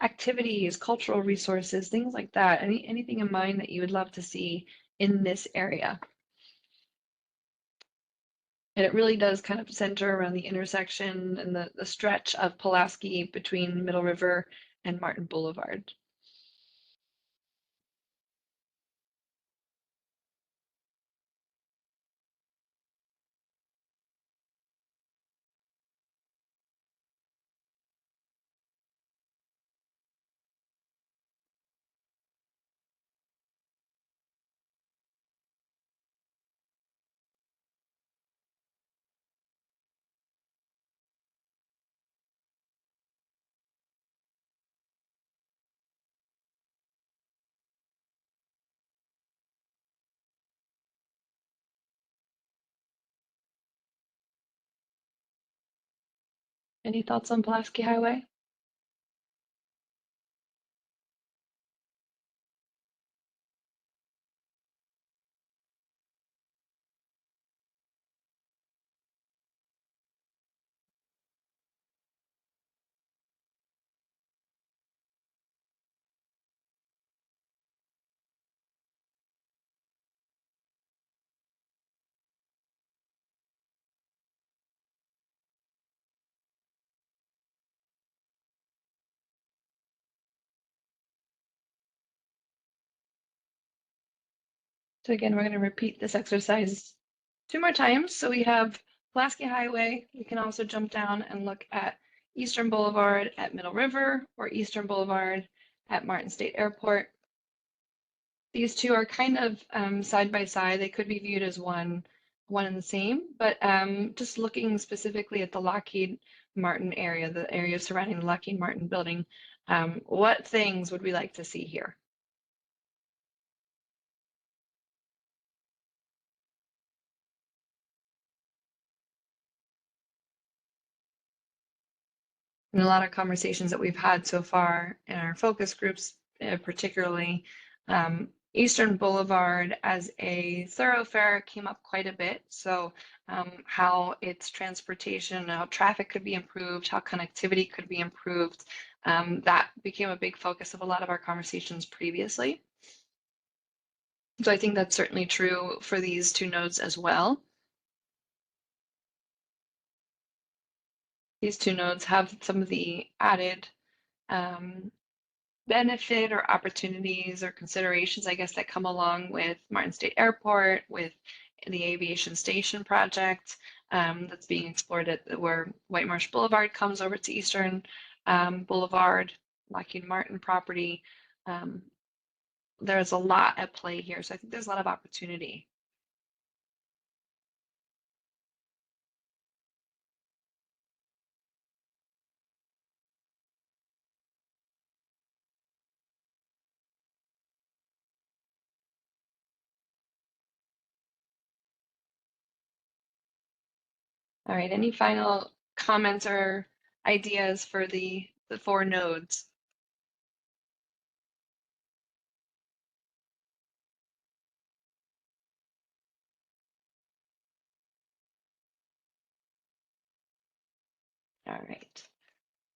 activities, cultural resources, things like that? Anything in mind that you would love to see in this area? And it really does kind of center around the intersection and the stretch of Pulaski between Middle River and Martin Boulevard. Any thoughts on Pulaski Highway? So again, we're going to repeat this exercise 2 more times. So we have Pulaski Highway. We can also jump down and look at Eastern Boulevard at Middle River or Eastern Boulevard at Martin State Airport. These two are kind of side by side. They could be viewed as one and the same, but just looking specifically at the Lockheed Martin area, the area surrounding the Lockheed Martin building, what things would we like to see here? In a lot of conversations that we've had so far in our focus groups, particularly Eastern Boulevard as a thoroughfare came up quite a bit. So how its transportation, how traffic could be improved, how connectivity could be improved, that became a big focus of a lot of our conversations previously. So I think that's certainly true for these two nodes as well. These two nodes have some of the added benefit or opportunities or considerations, I guess, that come along with Martin State Airport, with the aviation station project that's being explored at where White Marsh Boulevard comes over to Eastern Boulevard, Lockheed Martin property. There's a lot at play here, so I think there's a lot of opportunity. All right, any final comments or ideas for the 4 nodes? All right.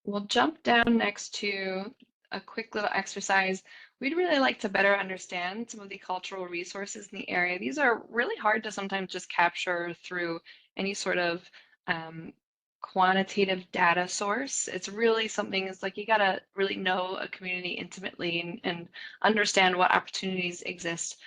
We'll jump down next to a quick little exercise. We'd really like to better understand some of the cultural resources in the area. These are really hard to sometimes just capture through any sort of quantitative data source. It's really something, it's like you gotta really know a community intimately and understand what opportunities exist.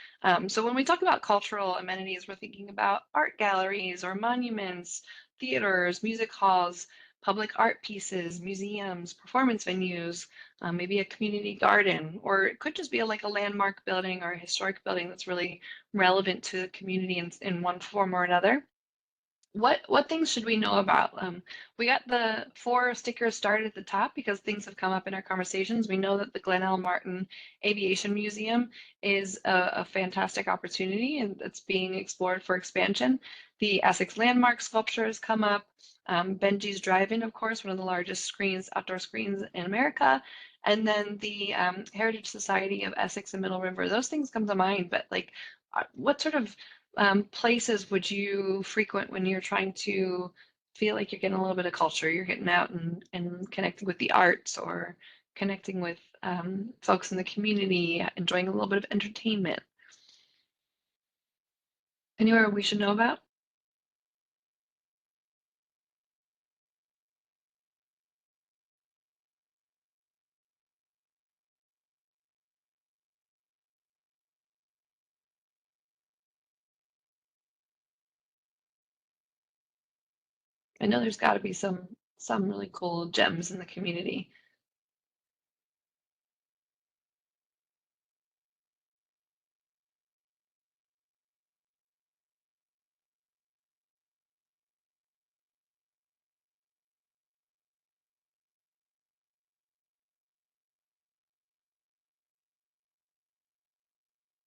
So when we talk about cultural amenities, we're thinking about art galleries or monuments, theaters, music halls, public art pieces, museums, performance venues, maybe a community garden, or it could just be like a landmark building or a historic building that's really relevant to the community in one form or another. What things should we know about? We got the 4 stickers started at the top because things have come up in our conversations. We know that the Glenn L. Martin Aviation Museum is a fantastic opportunity and it's being explored for expansion. The Essex Landmark sculpture has come up. Benji's Drive-In, of course, one of the largest screens, outdoor screens in America. And then the Heritage Society of Essex and Middle River. Those things come to mind, but like, what sort of places would you frequent when you're trying to feel like you're getting a little bit of culture? You're getting out and connecting with the arts or connecting with folks in the community, enjoying a little bit of entertainment. Anywhere we should know about? I know there's got to be some really cool gems in the community.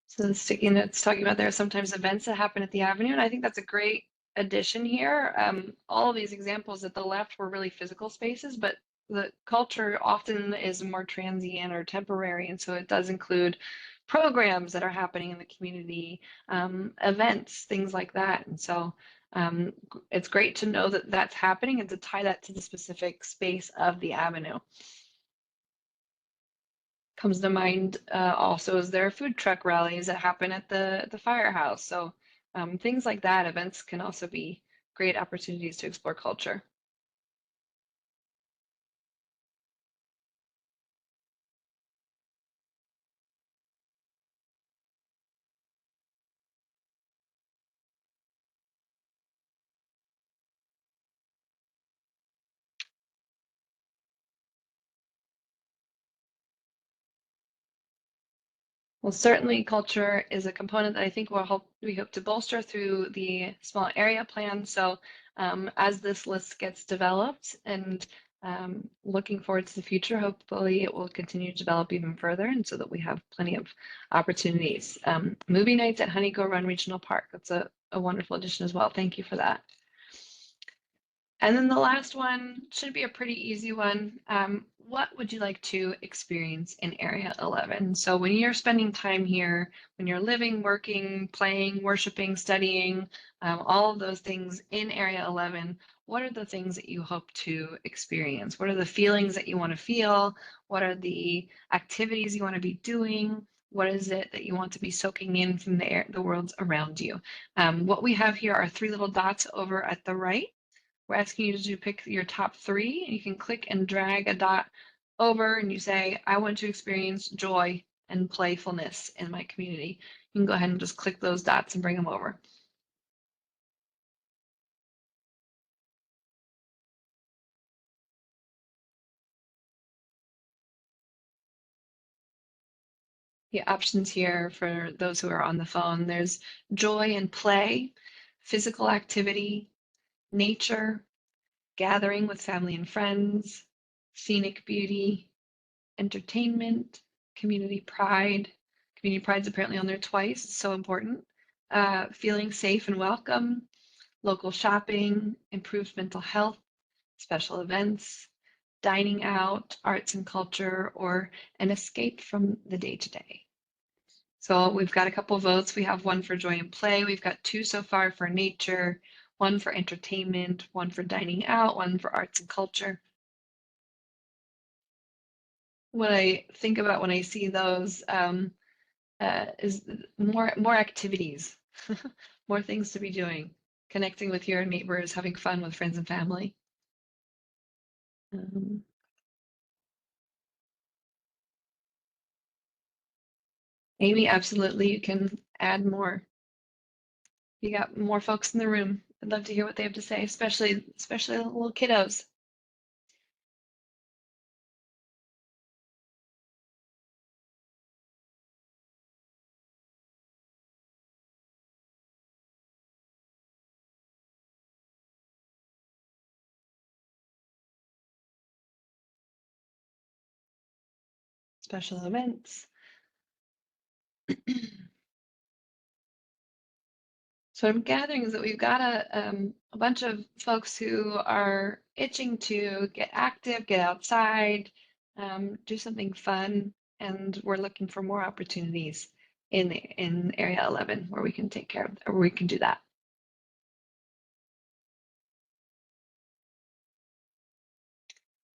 So the sticky notes talking about there are sometimes events that happen at the Avenue, and I think that's a great addition here. All of these examples at the left were really physical spaces, but the culture often is more transient or temporary, and so it does include programs that are happening in the community, events, things like that. And so it's great to know that that's happening and to tie that to the specific space of the avenue. Comes to mind also is there food truck rallies that happen at the firehouse. So things like that, events can also be great opportunities to explore culture. Well, certainly culture is a component that I think we hope to bolster through the small area plan. So as this list gets developed and looking forward to the future, hopefully it will continue to develop even further and so that we have plenty of opportunities. Movie nights at Honey Go Run Regional Park, that's a wonderful addition as well. Thank you for that. And then the last one should be a pretty easy one. What would you like to experience in Area 11? So when you're spending time here, when you're living, working, playing, worshiping, studying, all of those things in Area 11, what are the things that you hope to experience? What are the feelings that you want to feel? What are the activities you want to be doing? What is it that you want to be soaking in from the worlds around you? What we have here are 3 little dots over at the right. We're asking you to pick your top 3, and you can click and drag a dot over and you say, I want to experience joy and playfulness in my community. You can go ahead and just click those dots and bring them over. The options here for those who are on the phone, there's joy and play, physical activity, nature, gathering with family and friends, scenic beauty, entertainment, community pride. Community pride's apparently on there twice, it's so important. Feeling safe and welcome, local shopping, improved mental health, special events, dining out, arts and culture, or an escape from the day-to-day. So we've got a couple of votes. We have 1 for joy and play. We've got 2 so far for nature, 1 for entertainment, 1 for dining out, 1 for arts and culture. What I think about when I see those is more activities, more things to be doing, connecting with your neighbors, having fun with friends and family. Amy, absolutely, you can add more. You got more folks in the room. I'd love to hear what they have to say, especially the little kiddos. Special events. So what I'm gathering is that we've got a bunch of folks who are itching to get active, get outside, do something fun, and we're looking for more opportunities in Area 11 where we can take care of, or we can do that.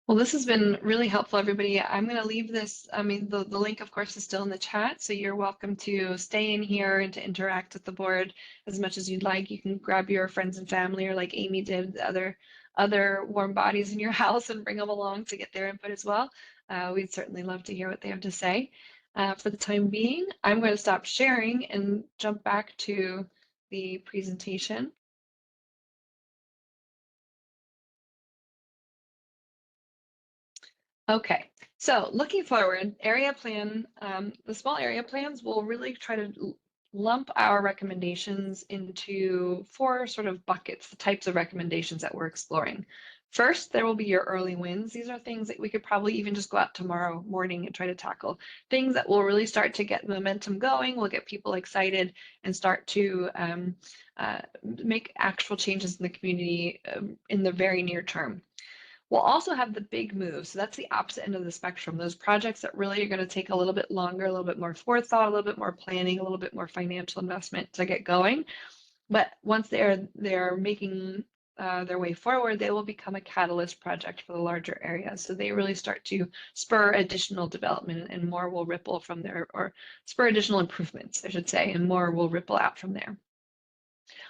Well, this has been really helpful, everybody. I'm going to leave this, I mean, the link, of course, is still in the chat, so you're welcome to stay in here and to interact with the board as much as you'd like. You can grab your friends and family, or like Amy did, the other warm bodies in your house and bring them along to get their input as well. We'd certainly love to hear what they have to say. For the time being, I'm going to stop sharing and jump back to the presentation. Okay, so looking forward, area plan, the small area plans will really try to lump our recommendations into 4 sort of buckets, the types of recommendations that we're exploring. First, there will be your early wins. These are things that we could probably even just go out tomorrow morning and try to tackle. Things that will really start to get momentum going, will get people excited and start to make actual changes in the community in the very near term. We'll also have the big moves. So that's the opposite end of the spectrum. Those projects that really are going to take a little bit longer, a little bit more forethought, a little bit more planning, a little bit more financial investment to get going. But once they're making their way forward, they will become a catalyst project for the larger areas. So they really start to spur additional development, and more will ripple from there, or spur additional improvements, I should say, and more will ripple out from there.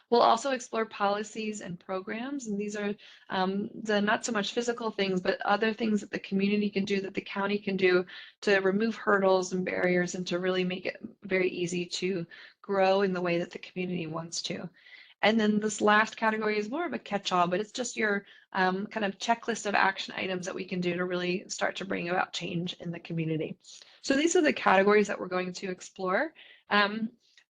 We'll also explore policies and programs, and these are the not so much physical things, but other things that the community can do, that the county can do to remove hurdles and barriers and to really make it very easy to grow in the way that the community wants to. And then this last category is more of a catch-all, but it's just your kind of checklist of action items that we can do to really start to bring about change in the community. So these are the categories that we're going to explore.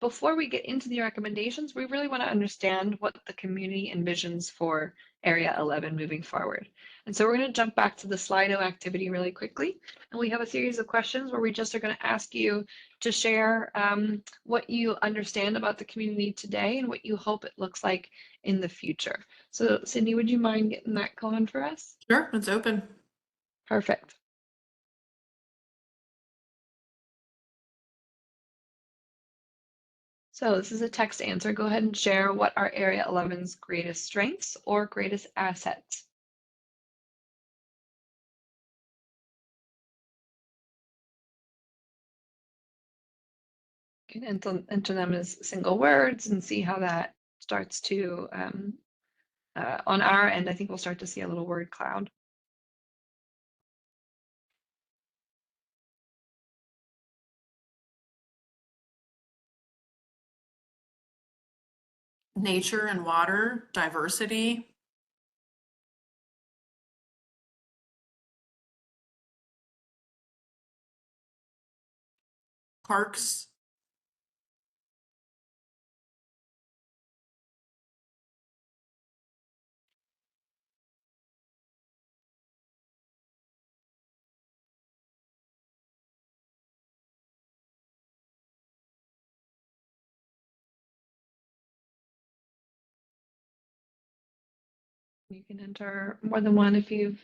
Before we get into the recommendations, we really want to understand what the community envisions for Area 11 moving forward. And so we're going to jump back to the Slido activity really quickly. And we have a series of questions where we just are going to ask you to share what you understand about the community today and what you hope it looks like in the future. So Sydney, would you mind getting that going for us? Sure, it's open. Perfect. So this is a text answer. Go ahead and share what are Area 11's greatest strengths or greatest assets. You can enter them as single words and see how that starts to, on our end, I think we'll start to see a little word cloud. Nature and water, diversity. Parks. You can enter more than one if you've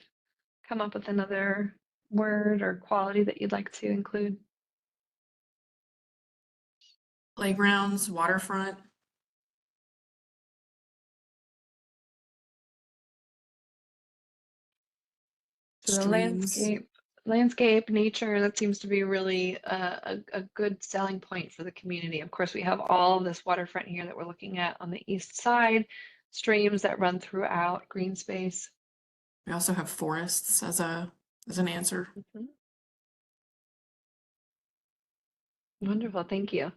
come up with another word or quality that you'd like to include. Playgrounds, waterfront. So the Streams. landscape, nature, that seems to be really a good selling point for the community. Of course, we have all this waterfront here that we're looking at on the east side, streams that run throughout, green space. We also have forests as an answer. Wonderful, thank you.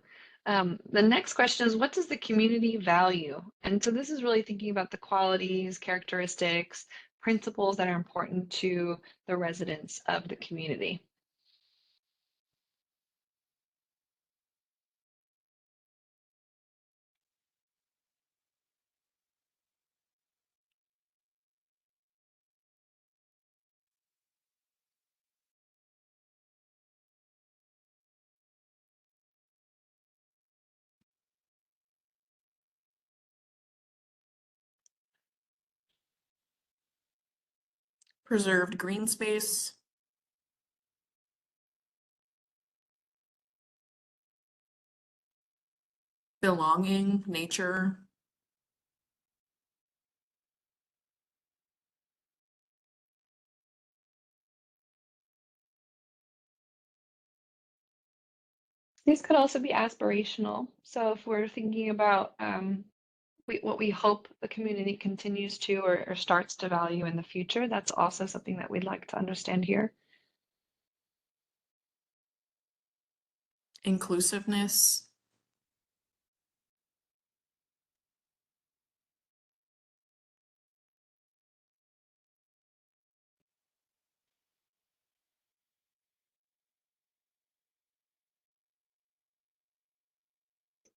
The next question is, what does the community value? And so this is really thinking about the qualities, characteristics, principles that are important to the residents of the community. Preserved green space. Belonging, nature. These could also be aspirational. So if we're thinking about what we hope the community continues to or starts to value in the future, that's also something that we'd like to understand here. Inclusiveness.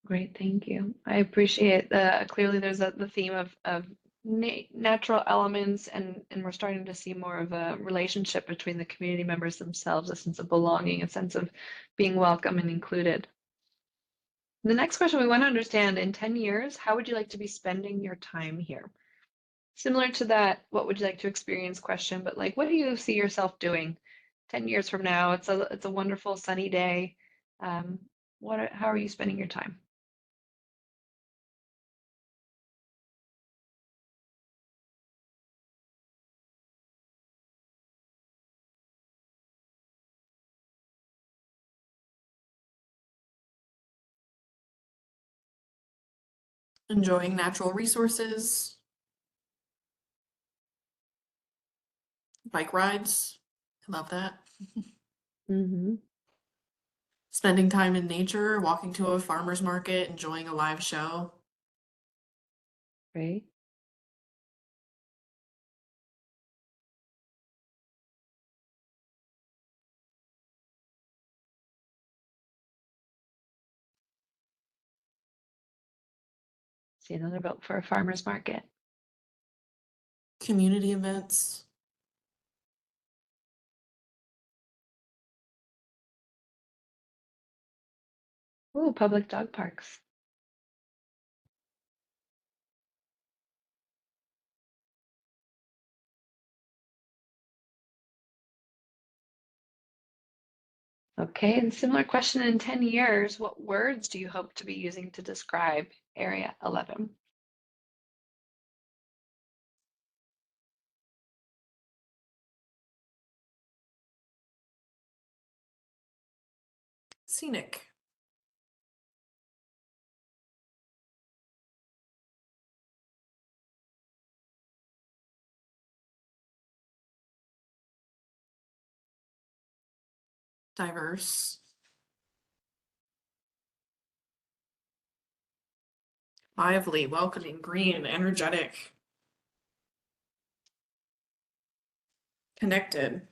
Great, thank you. I appreciate clearly there's the theme of natural elements, and we're starting to see more of a relationship between the community members themselves, a sense of belonging, a sense of being welcome and included. The next question, we want to understand, in 10 years, how would you like to be spending your time here? Similar to that, what would you like to experience question, but like, what do you see yourself doing 10 years from now? It's a wonderful sunny day. How are you spending your time? Enjoying natural resources, bike rides. I love that. Mm-hmm. Spending time in nature, walking to a farmer's market, enjoying a live show. Right. See another vote for a farmer's market. Community events. Ooh, public dog parks. Okay, and similar question, in 10 years, what words do you hope to be using to describe Area 11? Scenic. Diverse. Lively, welcoming, green, energetic. Connected.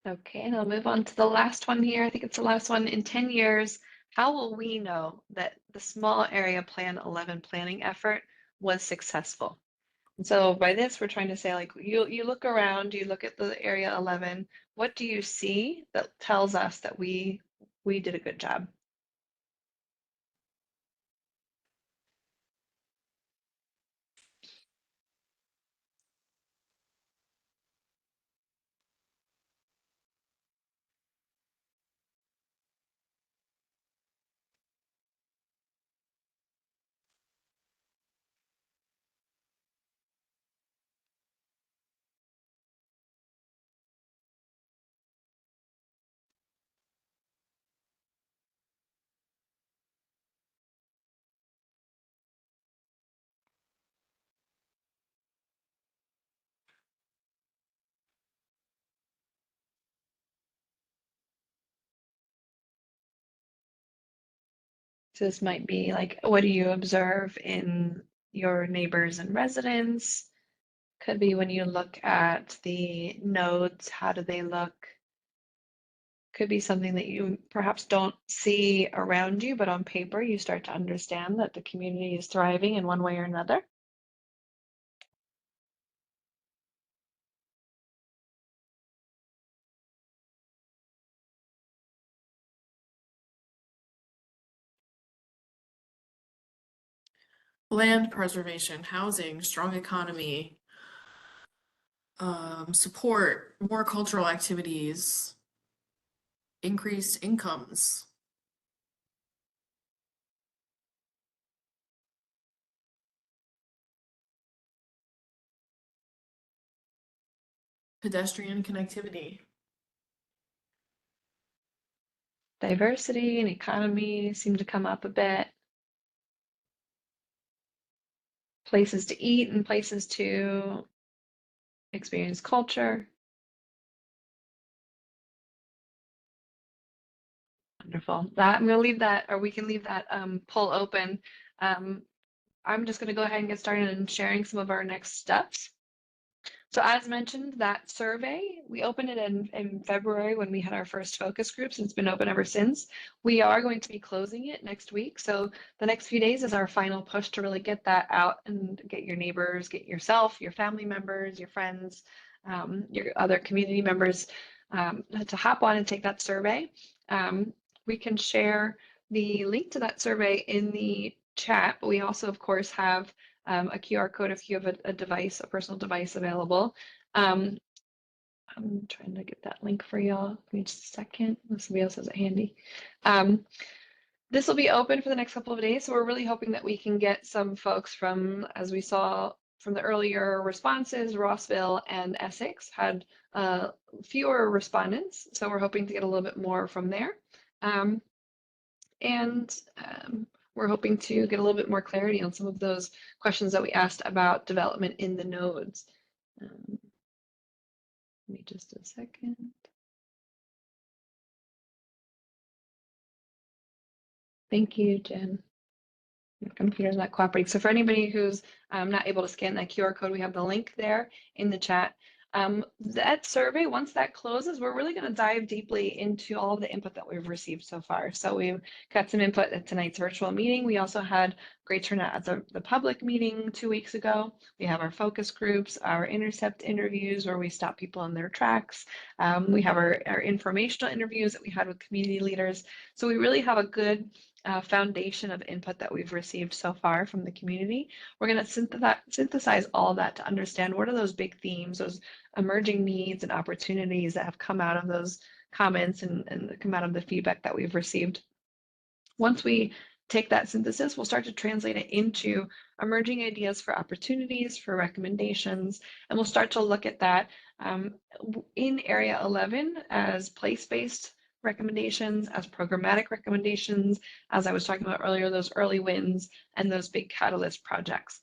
Okay, and I'll move on to the last one here. I think it's the last one. In 10 years, how will we know that the small area plan 11 planning effort was successful? And so by this, we're trying to say, like, you look around, you look at the area 11, what do you see that tells us that we did a good job? So this might be like, what do you observe in your neighbors and residents? Could be when you look at the nodes, how do they look? Could be something that you perhaps don't see around you, but on paper you start to understand that the community is thriving in one way or another. Land preservation, housing, strong economy, support, more cultural activities, increased incomes. Pedestrian connectivity. Diversity and economy seem to come up a bit. Places to eat and places to experience culture. Wonderful. That I'm going to leave that, or we can leave that poll open. I'm just going to go ahead and get started in sharing some of our next steps. So as mentioned, that survey, we opened it in February when we had our first focus groups, and it's been open ever since. We are going to be closing it next week. So the next few days is our final push to really get that out and get your neighbors, get yourself, your family members, your friends, your other community members to hop on and take that survey. We can share the link to that survey in the chat, but we also, of course, have a QR code if you have a device, a personal device available. I'm trying to get that link for y'all. Give me just a second. Unless somebody else has it handy. This will be open for the next couple of days, so we're really hoping that we can get some folks from, as we saw from the earlier responses, Rossville and Essex had fewer respondents, so we're hoping to get a little bit more from there. We're hoping to get a little bit more clarity on some of those questions that we asked about development in the nodes. Give me just a second. Thank you, Jen. Your computer's not cooperating. So for anybody who's not able to scan that QR code, we have the link there in the chat. That survey, once that closes, we're really going to dive deeply into all of the input that we've received so far. So we've got some input at tonight's virtual meeting. We also had great turnout at the public meeting 2 weeks ago. We have our focus groups, our intercept interviews where we stop people on their tracks. We have our informational interviews that we had with community leaders. So we really have a good foundation of input that we've received so far from the community. We're going to synthesize all of that to understand what are those big themes, those emerging needs and opportunities that have come out of those comments and come out of the feedback that we've received. Once we take that synthesis, we'll start to translate it into emerging ideas for opportunities, for recommendations, and we'll start to look at that in Area 11 as place-based recommendations, as programmatic recommendations, as I was talking about earlier, those early wins and those big catalyst projects.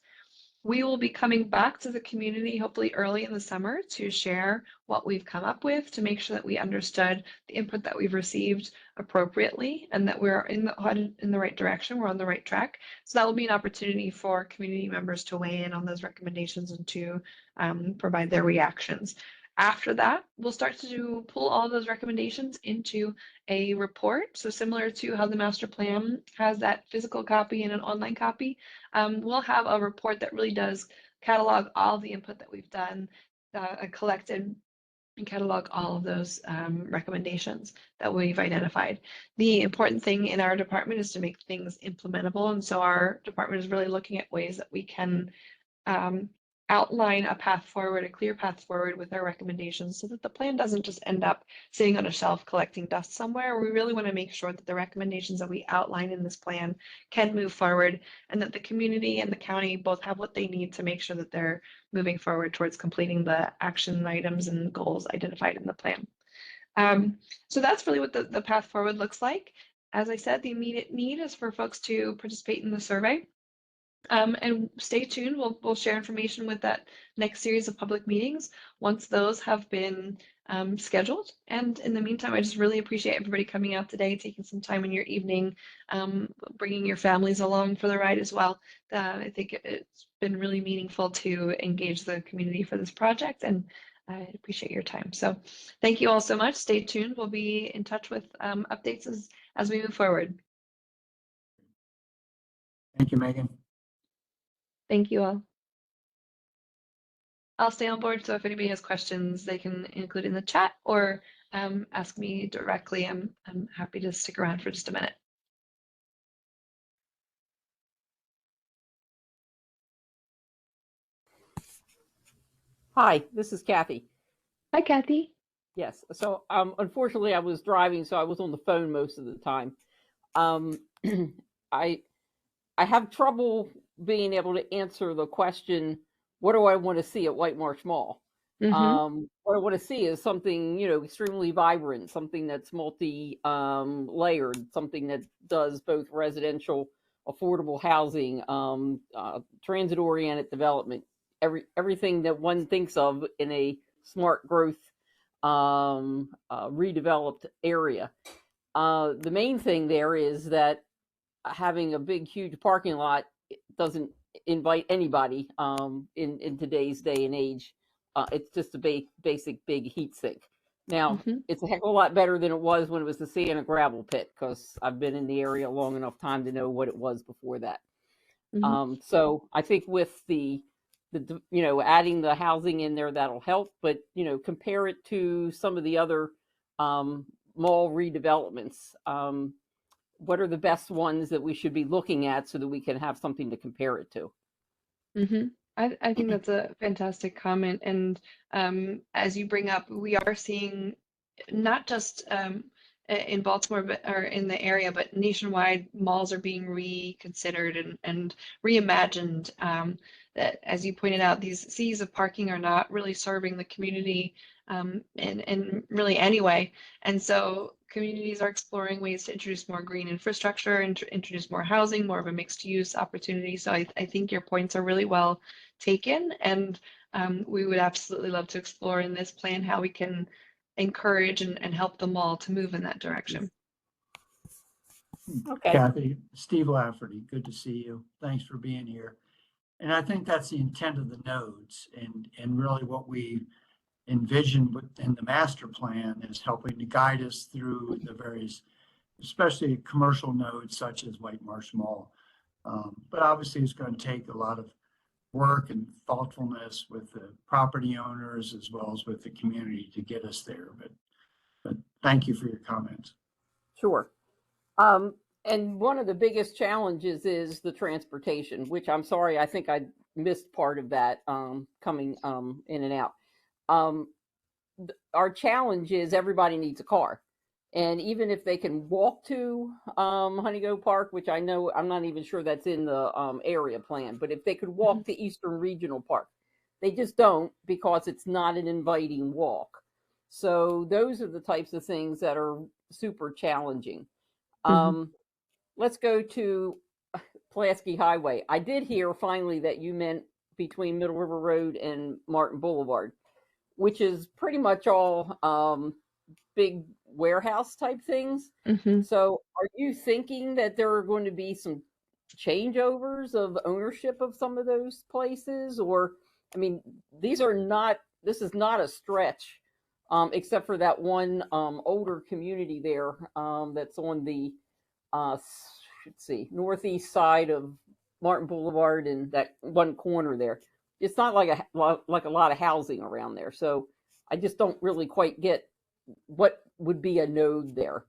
We will be coming back to the community hopefully early in the summer to share what we've come up with to make sure that we understood the input that we've received appropriately and that we're in the right direction, we're on the right track. So that will be an opportunity for community members to weigh in on those recommendations and to provide their reactions. After that, we'll start to pull all those recommendations into a report. So similar to how the master plan has that physical copy and an online copy, we'll have a report that really does catalog all the input that we've done, collected, and catalog all of those recommendations that we've identified. The important thing in our department is to make things implementable. And so our department is really looking at ways that we can outline a path forward, a clear path forward with our recommendations so that the plan doesn't just end up sitting on a shelf collecting dust somewhere. We really want to make sure that the recommendations that we outline in this plan can move forward and that the community and the county both have what they need to make sure that they're moving forward towards completing the action items and goals identified in the plan. So that's really what the path forward looks like. As I said, the immediate need is for folks to participate in the survey. And stay tuned. We'll share information with that next series of public meetings once those have been scheduled. And in the meantime, I just really appreciate everybody coming out today, taking some time in your evening, bringing your families along for the ride as well. I think it's been really meaningful to engage the community for this project, and I appreciate your time. So thank you all so much. Stay tuned. We'll be in touch with updates as we move forward. Thank you, Megan. Thank you all. I'll stay on board, so if anybody has questions, they can include in the chat or ask me directly. I'm happy to stick around for just a minute. Hi, this is Kathy. Hi, Kathy. Yes. So unfortunately, I was driving, so I was on the phone most of the time. I have trouble being able to answer the question, what do I want to see at White Marsh Mall? What I want to see is something, extremely vibrant, something that's multi-layered, something that does both residential, affordable housing, transit-oriented development, everything that one thinks of in a smart growth, redeveloped area. The main thing there is that having a big, huge parking lot doesn't invite anybody in today's day and age. It's just a basic big heat sink. Now, Mhm. it's a heck of a lot better than it was when it was the sand and gravel pit, because I've been in the area long enough time to know what it was before that. Mhm. So I think with the adding the housing in there, that'll help. But compare it to some of the other mall redevelopments. What are the best ones that we should be looking at so that we can have something to compare it to? I think that's a fantastic comment. And as you bring up, we are seeing not just in Baltimore but, or in the area, but nationwide, malls are being reconsidered and reimagined. That, as you pointed out, these seas of parking are not really serving the community in really any way. And so communities are exploring ways to introduce more green infrastructure, introduce more housing, more of a mixed use opportunity. So I think your points are really well taken. And we would absolutely love to explore in this plan how we can encourage and help them all to move in that direction. Okay. Kathy, Steve Lafferty, good to see you. Thanks for being here. And I think that's the intent of the nodes, and really what we envision in the master plan is helping to guide us through the various, especially commercial nodes such as White Marsh Mall. But obviously it's going to take a lot of work and thoughtfulness with the property owners as well as with the community to get us there. But thank you for your comments. Sure. And one of the biggest challenges is the transportation, which I'm sorry, I think I missed part of that coming in and out. Our challenge is everybody needs a car. And even if they can walk to Honeygo Park, which I know I'm not even sure that's in the area plan, but if they could walk to Eastern Regional Park, they just don't, because it's not an inviting walk. So those are the types of things that are super challenging. Let's go to Pulaski Highway. I did hear finally that you meant between Middle River Road and Martin Boulevard, which is pretty much all big warehouse type things. So are you thinking that there are going to be some changeovers of ownership of some of those places? Or, I mean, this is not a stretch, except for that one older community there that's on the northeast side of Martin Boulevard and that one corner there. It's not like a lot of housing around there. So I just don't really quite get what would be a node there.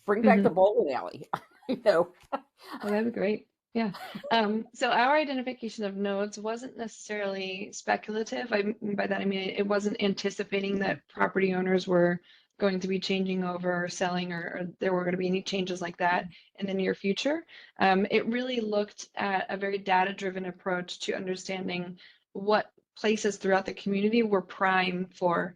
Bring back the bowling alley. Oh, that'd be great. Yeah. So our identification of nodes wasn't necessarily speculative. By that I mean it wasn't anticipating that property owners were going to be changing over or selling, or there were going to be any changes like that in the near future. It really looked at a very data-driven approach to understanding what places throughout the community were prime for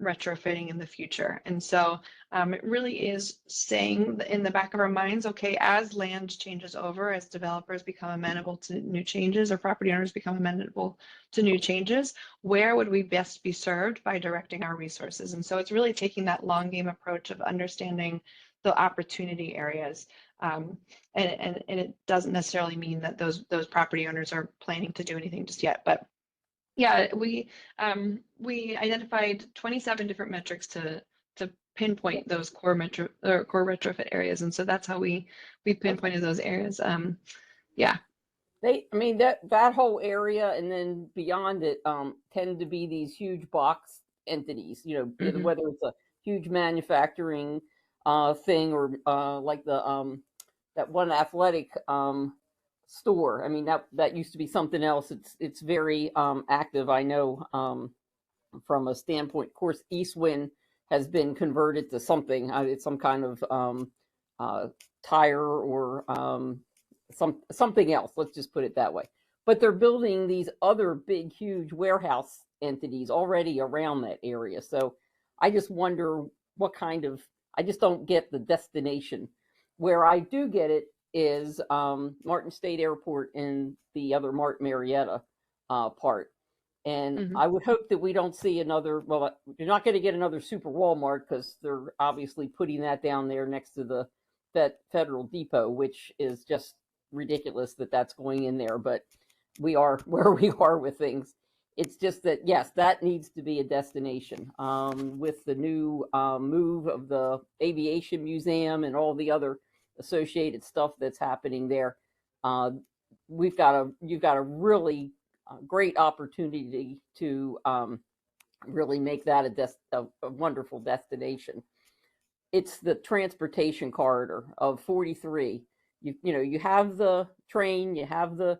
retrofitting in the future. And so it really is saying in the back of our minds, okay, as land changes over, as developers become amenable to new changes or property owners become amenable to new changes, where would we best be served by directing our resources? And so it's really taking that long game approach of understanding the opportunity areas. And it doesn't necessarily mean that those property owners are planning to do anything just yet, but yeah, we identified 27 different metrics to pinpoint those core retrofit areas, and so that's how we pinpointed those areas. Yeah. That whole area and then beyond it tend to be these huge box entities, whether it's a huge manufacturing thing or like the that one athletic store. I mean, that used to be something else. It's very active. I know from a standpoint. Of course, Eastwind has been converted to something. It's some kind of tire or something else. Let's just put it that way. But they're building these other big, huge warehouse entities already around that area. So I just wonder I just don't get the destination. Where I do get it is Martin State Airport and the other Martin Marietta part. And Mhm. I would hope that we don't see another, well, you're not going to get another super Walmart because they're obviously putting that down there next to the Federal Depot, which is just ridiculous that that's going in there. But we are where we are with things. It's just that, yes, that needs to be a destination. With the new move of the Aviation Museum and all the other associated stuff that's happening there, you've got a really great opportunity to really make that a wonderful destination. It's the transportation corridor of 43. You have the train, you have the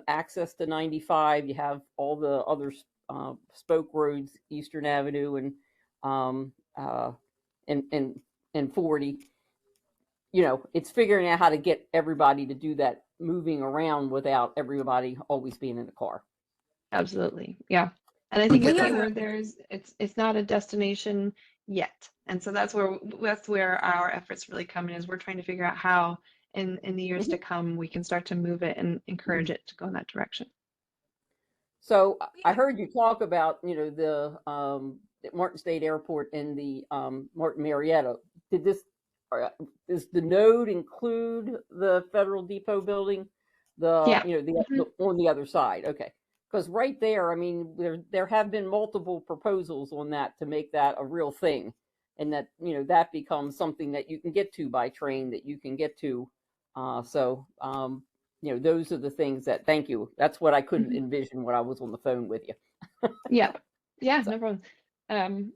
access to 95, you have all the other spoke roads, Eastern Avenue um, uh, and 40. It's figuring out how to get everybody to do that moving around without everybody always being in the car. Absolutely. Yeah. And I think a We key had a- word there is it's not a destination yet. And so that's where our efforts really come in, is we're trying to figure out how in the years to come we can start to move it and encourage it to go in that direction. So I heard you talk about, the Martin State Airport and the Martin Marietta. Does the node include the Federal Depot building? Yeah. On the other side. Okay. Because right there, I mean, there have been multiple proposals on that to make that a real thing, and that that becomes something that you can get to by train, that you can get to. Those are the things that. Thank you. That's what I couldn't Mhm. envision when I was on the phone with you. Yeah. Yeah, So, no problem.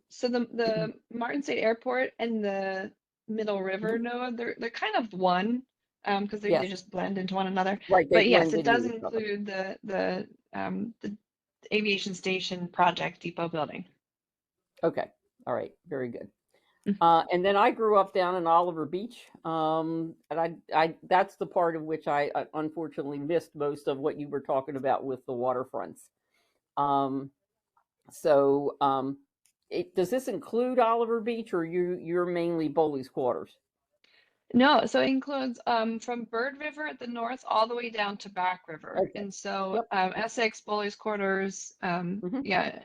So the Martin State Airport and the Middle River node, they're kind of one, because they yes, just blend into one another. right. They But yes, blend it does into each other. include the aviation station project depot building. Okay. All right. Very good. Mhm. And then I grew up down in Oliver Beach, and I that's the part of which I unfortunately missed most of what you were talking about with the waterfronts. Um, does this include Oliver Beach, or you're mainly Bowley's Quarters? No, so it includes from Bird River at the north all the way down to Back River. Okay. And so Yep. Essex, Bowley's Quarters, Hmm. yeah,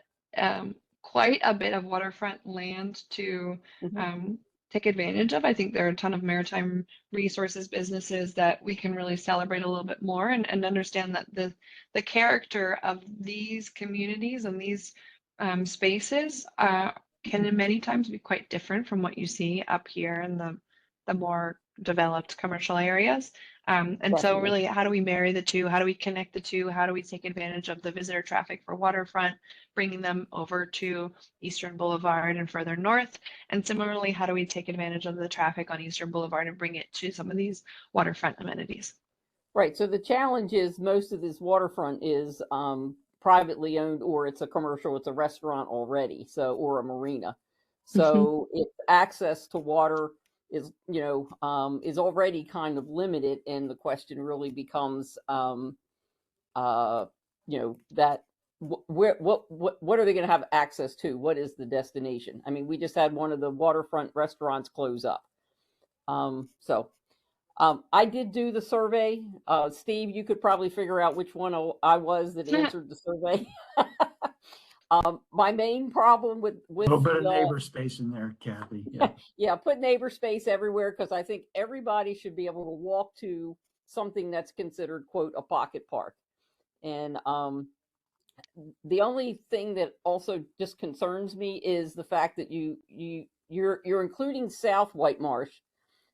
quite a bit of waterfront land to Hmm. um, take advantage of. I think there are a ton of maritime resources businesses that we can really celebrate a little bit more, and understand that the character of these communities and these spaces can many times be quite different from what you see up here in the more developed commercial areas. And so Definitely. really, how do we marry the two? How do we connect the two? How do we take advantage of the visitor traffic for waterfront, bringing them over to Eastern Boulevard and further north? And similarly, how do we take advantage of the traffic on Eastern Boulevard and bring it to some of these waterfront amenities? Right. So the challenge is most of this waterfront is privately owned, or it's a commercial, it's a restaurant already, or a marina. Mhm. So its access to water is already kind of limited, and the question really becomes, that where what are they going to have access to? What is the destination? I mean, we just had one of the waterfront restaurants close up. I did do the survey. Steve, you could probably figure out which one I was that answered the survey. My main problem with A little bit of the neighbor space in there, Kathy. Yeah. yeah, put neighbor space everywhere, because I think everybody should be able to walk to something that's considered, quote, a pocket park. And the only thing that also just concerns me is the fact that you're including South White Marsh.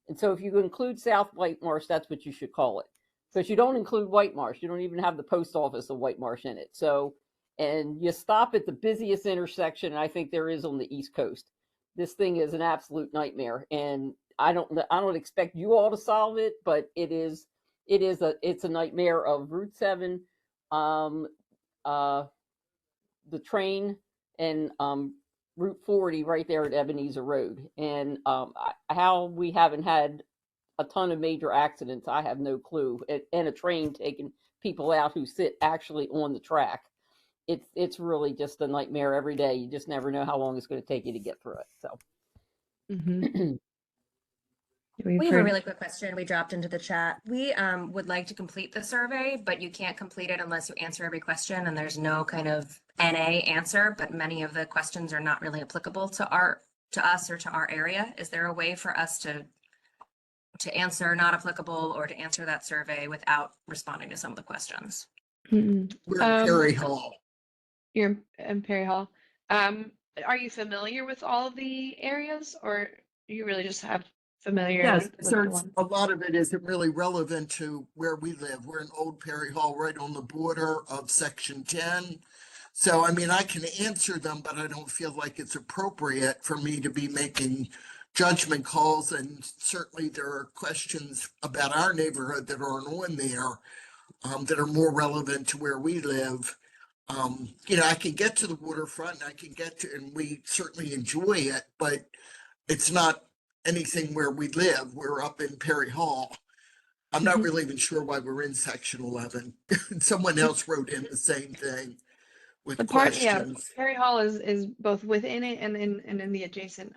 And so if you include South White Marsh, that's what you should call it. Because you don't include White Marsh. You don't even have the post office of White Marsh in it. So, and you stop at the busiest intersection I think there is on the East Coast. This thing is an absolute nightmare. And I don't expect you all to solve it, but it's a nightmare of Route 7, the train, and Route 40 right there at Ebenezer Road. And how we haven't had a ton of major accidents, I have no clue. And a train taking people out who sit actually on the track. It's really just a nightmare every day. You just never know how long it's going to take you to get through it. So, Mhm. We've We have a heard- really quick question we dropped into the chat. We would like to complete the survey, but you can't complete it unless you answer every question, and there's no kind of NA answer, but many of the questions are not really applicable to us or to our area. Is there a way for us to answer not applicable or to answer that survey without responding to some of the questions? Mm-mm. We're in Perry Um, Hall. You're in Perry Hall. Are you familiar with all of the areas, or you really just have familiar Yes, with so the it's- one? a lot of it isn't really relevant to where we live. We're in Old Perry Hall, right on the border of Section 10. So, I mean, I can answer them, but I don't feel like it's appropriate for me to be making judgment calls. And certainly there are questions about our neighborhood that aren't on there that are more relevant to where we live. You know, I can get to the waterfront, and I can get to, and we certainly enjoy it, but it's not anything where we live. We're up in Perry Hall. I'm not Mhm. really even sure why we're in section 11. Someone else wrote in the same thing with The part, yeah, questions. Perry Hall is both within it and in the adjacent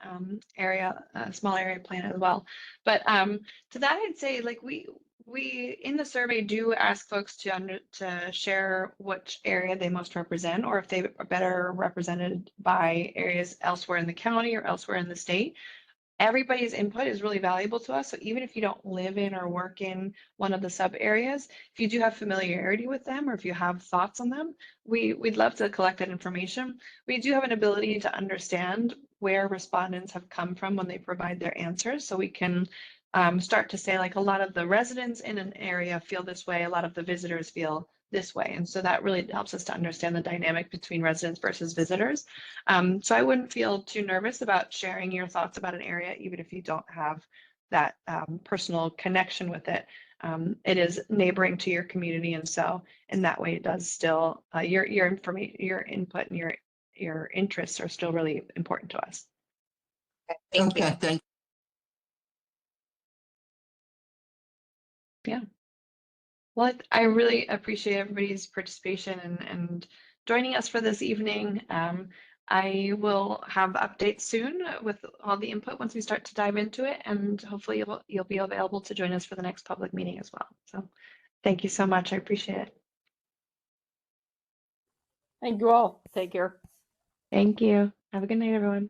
area, small area plan as well. But to that, I'd say like we in the survey do ask folks to share which area they most represent, or if they are better represented by areas elsewhere in the county or elsewhere in the state. Everybody's input is really valuable to us. So even if you don't live in or work in one of the sub areas, if you do have familiarity with them or if you have thoughts on them, we'd love to collect that information. We do have an ability to understand where respondents have come from when they provide their answers. So we can start to say like a lot of the residents in an area feel this way, a lot of the visitors feel this way. And so that really helps us to understand the dynamic between residents versus visitors. So I wouldn't feel too nervous about sharing your thoughts about an area, even if you don't have that personal connection with it. It is neighboring to your community, and so in that way, it does still your information, your input, and your interests are still really important to us. Thank you. Okay, thank Well, I really appreciate everybody's participation and joining us for this evening. I will have updates soon with all the input once we start to dive into it, and hopefully you'll be available to join us for the next public meeting as well. So thank you so much. I appreciate it. Thank you all. Take care. Thank you. Have a good night, everyone.